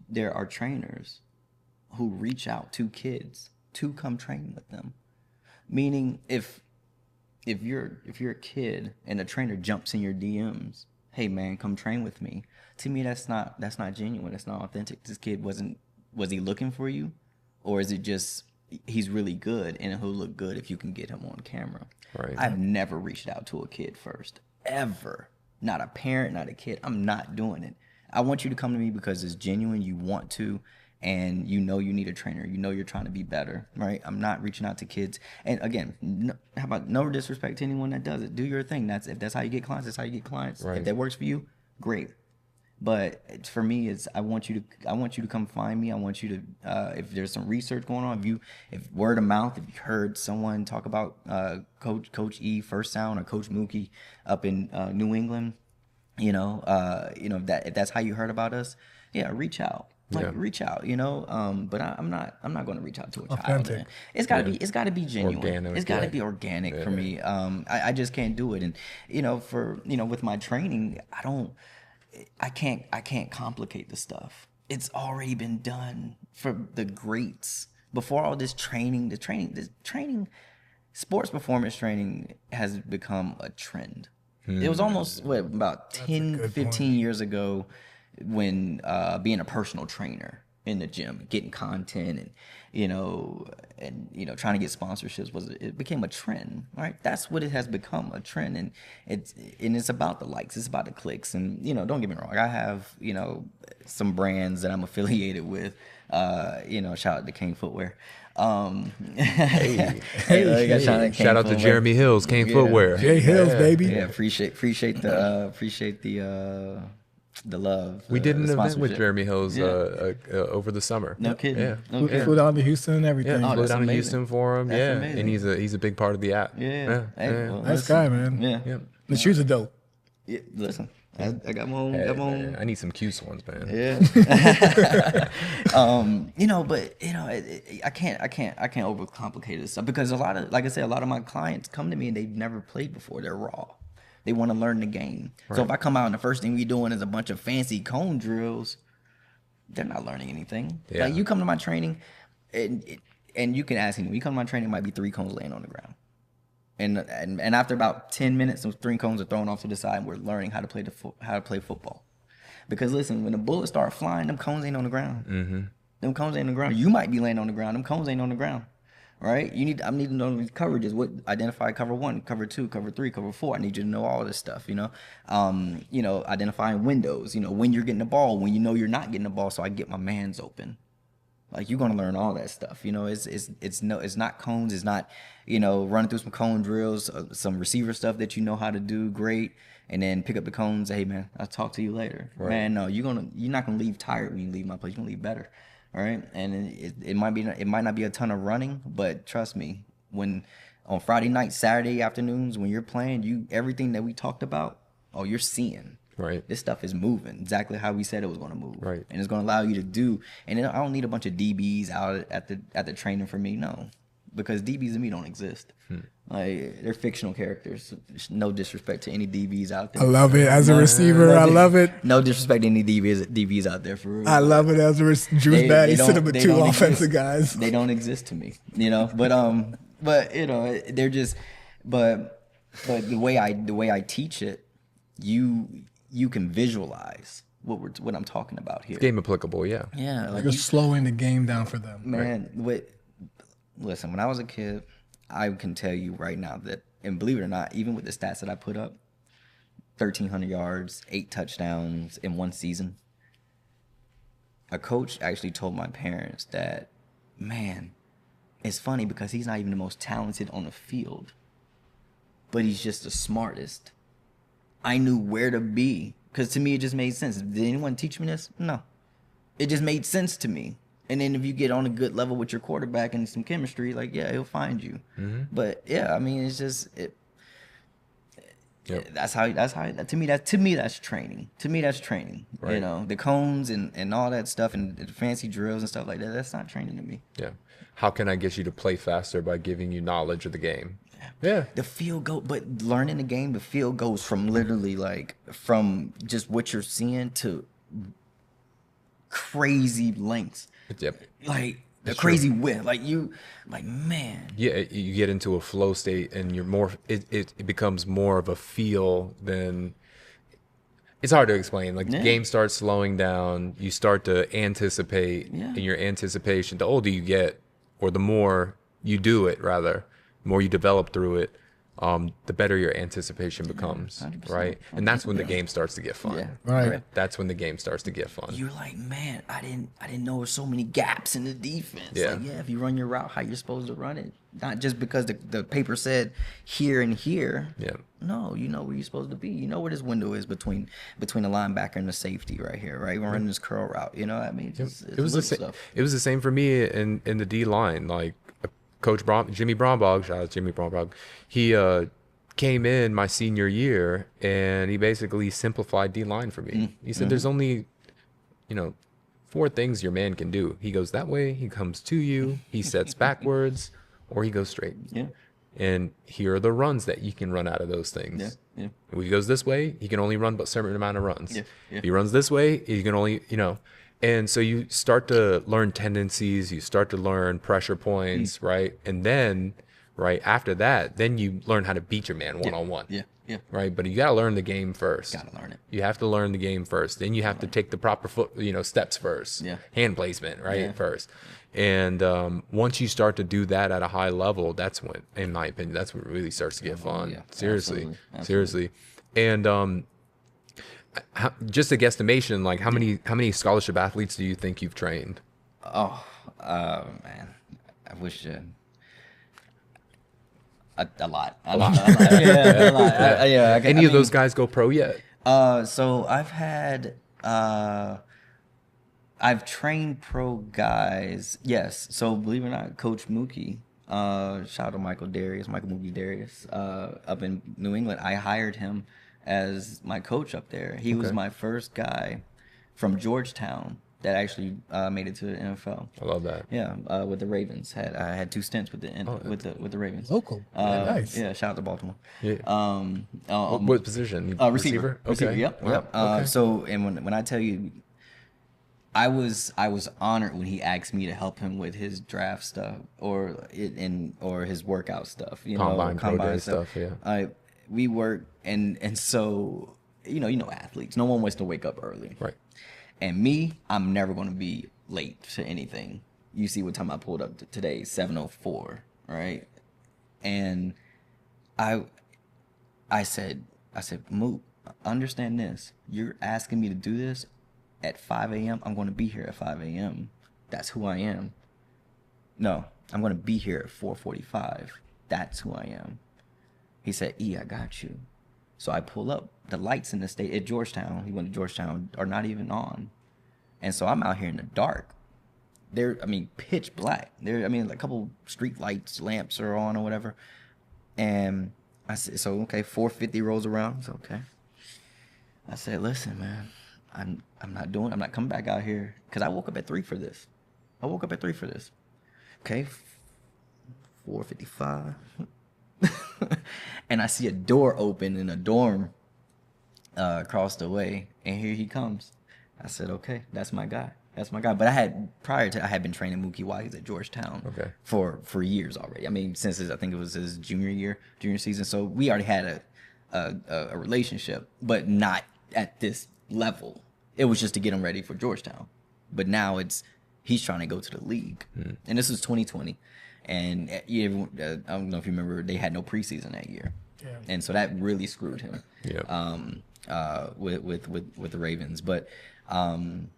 There are trainers who reach out to kids to come train with them. Meaning, if you're a kid and a trainer jumps in your DMs, hey man, come train with me. To me, that's not genuine. That's not authentic. This kid was he looking for you, or is it just he's really good and he'll look good if you can get him on camera? Right. I've never reached out to a kid first, ever. Not a parent, not a kid. I'm not doing it. I want you to come to me because it's genuine. You want to, and you need a trainer. You're trying to be better, right? I'm not reaching out to kids. And again, how about no disrespect to anyone that does it? Do your thing. If that's how you get clients, that's how you get clients. Right. If that works for you, great. But for me, I want you to come find me. I want you to, if there's some research going on, if word of mouth, if you heard someone talk about Coach E, First Sound, or Coach Mookie up in New England, if that's how you heard about us, reach out. Reach out, but I'm not going to reach out to a child. Authentic. It's got to be genuine. Organic, it's got to be organic for me. I just can't do it. And with my training, I can't complicate the stuff. It's already been done for the greats. Before all this training, sports performance training has become a trend. It was almost about 10, 15 years ago when being a personal trainer in the gym, getting content and trying to get sponsorships it became a trend, right? That's what it has become, a trend, and it's about the likes, it's about the clicks, and don't get me wrong, I have some brands that I'm affiliated with, shout out to Kane Footwear. Shout out to Jeremy Hills, Kane Footwear. Jay Hills, baby. Yeah, appreciate the love. We did an event with sponsorship. Jeremy Hills over the summer. No kidding. Yeah. No kidding. Flew down to Houston and everything. Yeah, flew that's down to amazing. Houston for him. That's amazing. And he's a big part of the app. Yeah. Hey, well, Nice guy, man. Yeah. The shoes are dope. Yeah, listen, I got my own. Hey, got my own. man, I need some Cuse ones, man. Yeah. I can't overcomplicate this stuff because a lot of my clients come to me and they've never played before. They're raw. They want to learn the game. Right. So if I come out and the first thing we doing is a bunch of fancy cone drills, they're not learning anything. Yeah. Like you come to my training, and you can ask me. When you come to my training, it might be 3 cones laying on the ground. And after about 10 minutes, those 3 cones are thrown off to the side, and we're learning how to play football. Because listen, when the bullets start flying, them cones ain't on the ground. Mm-hmm. Them cones ain't on the ground. You might be laying on the ground. Them cones ain't on the ground. Right? I'm needing to know these coverages. What identify cover 1, cover 2, cover 3, cover 4. I need you to know all this stuff. Identifying windows. When you're getting the ball, when you're not getting the ball, so I get my mans open. Like you're gonna learn all that stuff. It's not cones. It's not running through some cone drills, some receiver stuff that you know how to do great, and then pick up the cones. Hey man, I'll talk to you later. Right. Man, no, you're not gonna leave tired when you leave my place. You're gonna leave better. All right, and it might not be a ton of running, but trust me, when on Friday night, Saturday afternoons when you're playing, everything that we talked about, oh, you're seeing. Right. This stuff is moving exactly how we said it was going to move. Right. And it's going to allow you to do. And I don't need a bunch of DBs out at the training for me. No, because DBs and me don't exist. Like, they're fictional characters. No disrespect to any DBs out there. I love it as a receiver. I love it. No disrespect to any DBs out there for real. I love it as a Juice Batty sitting with two offensive guys. They don't exist to me, But you know, they're just. But the way I teach it, you can visualize what I'm talking about here. Game applicable, yeah. Yeah, like You're slowing the game down for them. man. Listen, when I was a kid, I can tell you right now that, and believe it or not, even with the stats that I put up, 1,300 yards, 8 touchdowns in one season. A coach actually told my parents that, man, it's funny because he's not even the most talented on the field, but he's just the smartest. I knew where to be because to me it just made sense. Did anyone teach me this? No. It just made sense to me. And then if you get on a good level with your quarterback and some chemistry, like, yeah, he'll find you. Mm-hmm. But yeah, I mean, it's just that's how to me that's training. To me that's training. Right. You know, the cones and all that stuff and the fancy drills and stuff like that, that's not training to me. Yeah. How can I get you to play faster by giving you knowledge of the game? Yeah. The field goal, but learning the game, the field goes from literally like from just what you're seeing to crazy lengths. Yep. Like the crazy width. Like man. Yeah, you get into a flow state and you're more it becomes more of a feel than it's hard to explain. Like the game starts slowing down, you start to anticipate, and your anticipation, the older you get, or the more you do it rather, the more you develop through it, the better your anticipation becomes, 100%. Right? And that's when the game starts to get fun. Yeah. Right. That's when the game starts to get fun. You're like, man, I didn't know there's so many gaps in the defense. Yeah. Like, if you run your route how you're supposed to run it, not just because the paper said here and here. Yeah. No, you know where you're supposed to be. You know where this window is between the linebacker and the safety right here, right? We're running this curl route. You know what I mean? It was the same for me in the D line. Like Coach Jimmy Brombaugh, shout out Jimmy Brombaugh, he came in my senior year and he basically simplified D line for me. He said, "There's only, 4 things your man can do. He goes that way, he comes to you, he sets backwards, or he goes straight. Yeah. And here are the runs that you can run out of those things. Yeah. If he goes this way, he can only run but a certain amount of runs. Yeah. If he runs this way, he can only, And so you start to learn tendencies, you start to learn pressure points, right? And then, right after that, then you learn how to beat your man one-on-one. Yeah. Right? But you got to learn the game first. Got to learn it. You have to learn the game first. Then you have to take the proper steps first. Yeah. Hand placement, right? Yeah. First. And once you start to do that at a high level, that's when, in my opinion, that's when it really starts to get fun. Yeah. Seriously. Absolutely. Seriously. And just a guesstimation, like how many scholarship athletes do you think you've trained? Oh, man, I wish a lot. A lot. Yeah, a lot. Any of those guys go pro yet? So I've trained pro guys. Yes. So believe it or not, Coach Mookie, shout out to Michael Mookie Darius, up in New England. I hired him as my coach up there. He was my first guy from Georgetown that actually made it to the NFL. I love that. Yeah, with the Ravens. I had 2 stints with the Ravens. Local. Nice. Yeah, shout out to Baltimore. Yeah. What position? Receiver. Okay. Receiver. Yep. Wow. Yep. Okay. So, and when I tell you, I was honored when he asked me to help him with his draft stuff or his workout stuff. Combine pro day stuff. Yeah. We work and so you know athletes. No one wants to wake up early. Right. And me, I'm never going to be late to anything. You see what time I pulled up today, 7:04, right? And I said, Moot, understand this. You're asking me to do this at 5 a.m. I'm going to be here at 5 a.m. That's who I am. No, I'm going to be here at 4:45. That's who I am. He said, I got you. So I pull up. The lights in the state at Georgetown, he went to Georgetown, are not even on. And so I'm out here in the dark. Pitch black. Like a couple street lights, lamps are on or whatever. And I said, so okay, 4:50 rolls around. So okay. I said, listen, man, I'm not coming back out here because I woke up at 3 for this. Okay, 4:55, and I see a door open in a dorm across the way, and here he comes. I said, okay, that's my guy. But I had been training Mookie while he's at Georgetown for years already. I mean, since I think it was his junior season. So we already had a relationship, but not at this level. It was just to get him ready for Georgetown. But now he's trying to go to the league, and this was 2020. And I don't know if you remember, they had no preseason that year, and so that really screwed him. With the Ravens, but and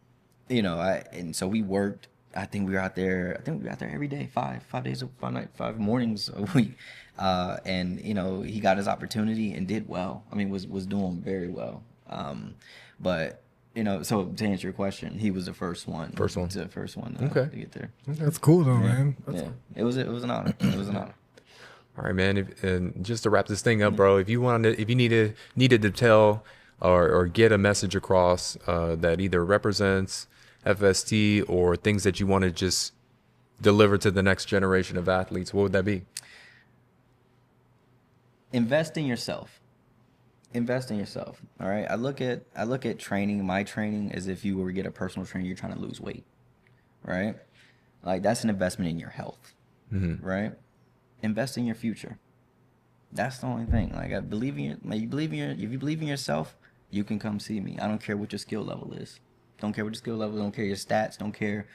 so we worked. I think we were out there every day, five mornings a week, and he got his opportunity and did well. I mean, was doing very well. But so to answer your question, he was the first one. To get there. That's cool though, man. It was an honor. All right, man. And just to wrap this thing up, bro, if you needed to tell or get a message across that either represents FST or things that you want to just deliver to the next generation of athletes, what would that be? Invest in yourself. All right. I look at training, my training, as if you were to get a personal trainer, you're trying to lose weight, right? Like, that's an investment in your health, right? Invest in your future. That's the only thing. Like, if you believe in yourself, you can come see me. I don't care what your skill level is. Don't care your stats. Don't care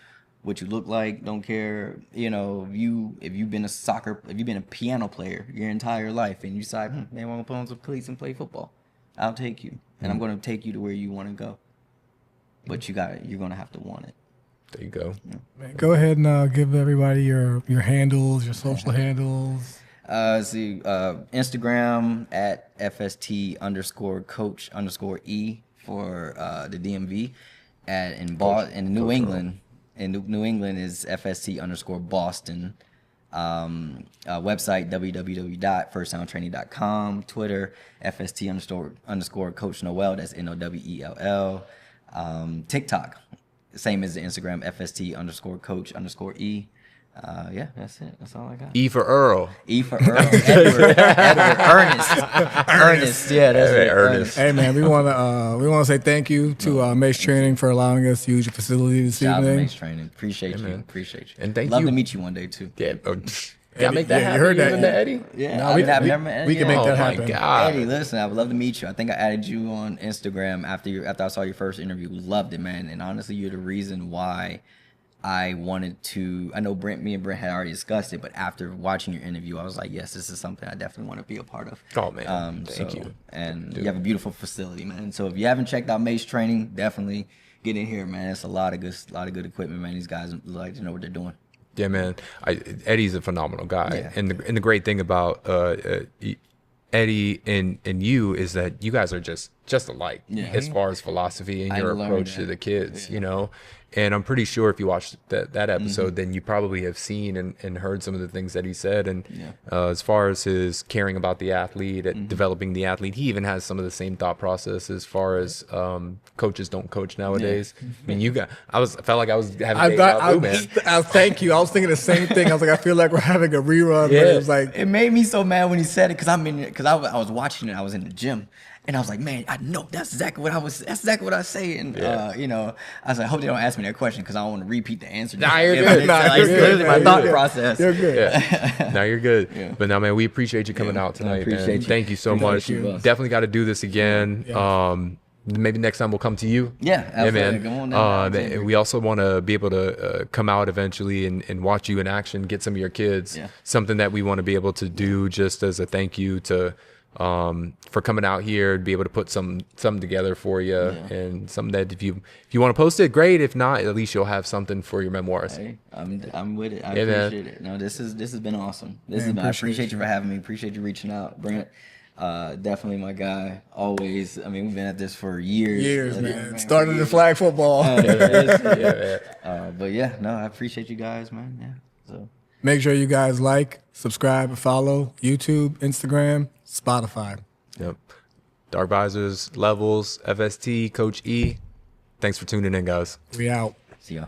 what you look like. Don't care, if you've been a piano player your entire life and you decide, man, I want to put on some cleats and play football. I'll take you, and I'm going to take you to where you want to go. But you're going to have to want it. There you go. Man, go ahead and give everybody your handles, your social handles. Instagram at FST _coach _E for the DMV. In New England is FST _Boston. Website www.firstowntraining.com. Twitter FST _ Coach Nowell. That's NOWELL. TikTok, same as the Instagram, FST _Coach _E. That's it. That's all I got. E for Earl. Edward, Ernest. Yeah, that's it. Ernest. Hey man, we want to say thank you to Mace Training for allowing us to use your facility this evening. Shout out to Mace Training. Appreciate you. And thank Love you. to meet you one day too. Yeah. Gotta make that happen. You heard that, even to Eddie? Yeah, No, I've never met Eddie. we can make that Oh my happen. God. Eddie, listen, I would love to meet you. I think I added you on Instagram after I saw your first interview. Loved it, man. And honestly, you're the reason why I wanted to. I know me and Brent had already discussed it, but after watching your interview, I was like, yes, this is something I definitely want to be a part of. Oh man, thank you. And Dude. you have a beautiful facility, man. So if you haven't checked out Mace Training, definitely get in here, man. It's a lot of good equipment, man. These guys like to know what they're doing. Yeah, man. Eddie's a phenomenal guy, Yeah. and the great thing about Eddie and you is that you guys are just alike as far as philosophy and your approach to the kids, And I'm pretty sure if you watched that episode, then you probably have seen and heard some of the things that he said. And as far as his caring about the athlete, and developing the athlete, he even has some of the same thought process as far as coaches don't coach nowadays. I mean, I felt like I was having thank you. I was thinking the same thing. I was like, I feel like we're having a rerun. Yeah. But it was like, It made me so mad when he said it because I was watching it. I was in the gym. And I was like, man, I know that's exactly what I say. And, I was like, I hope they don't ask me that question because I don't want to repeat the answer. Nah, you're good. It's literally my thought process. you're good. Yeah. Now you're good. But now, man, we appreciate you coming out tonight, appreciate man. you. Thank you so much. you. Definitely got to do this again. Maybe next time we'll come to you. Yeah, absolutely. man. Come on down. We also want to be able to come out eventually and watch you in action, get some of your kids. Yeah. Something that we want to be able to do just as a thank you to for coming out here, to be able to put some together for you, and something that if you want to post it, great. If not, at least you'll have something for your memoirs. Hey, I'm with it. I Yeah, man. appreciate it. No, this has been awesome. I Man, appreciate you for having me. Appreciate you reaching out, Brent. Definitely my guy. Always. I mean, we've been at this for years. Man. Started in flag football. But yeah, no, I appreciate you guys, man. Yeah. So Make sure you guys like, subscribe, and follow YouTube, Instagram, Spotify. Yep. Dark Visors, Levels, FST, Coach E. Thanks for tuning in, guys. We out. See ya.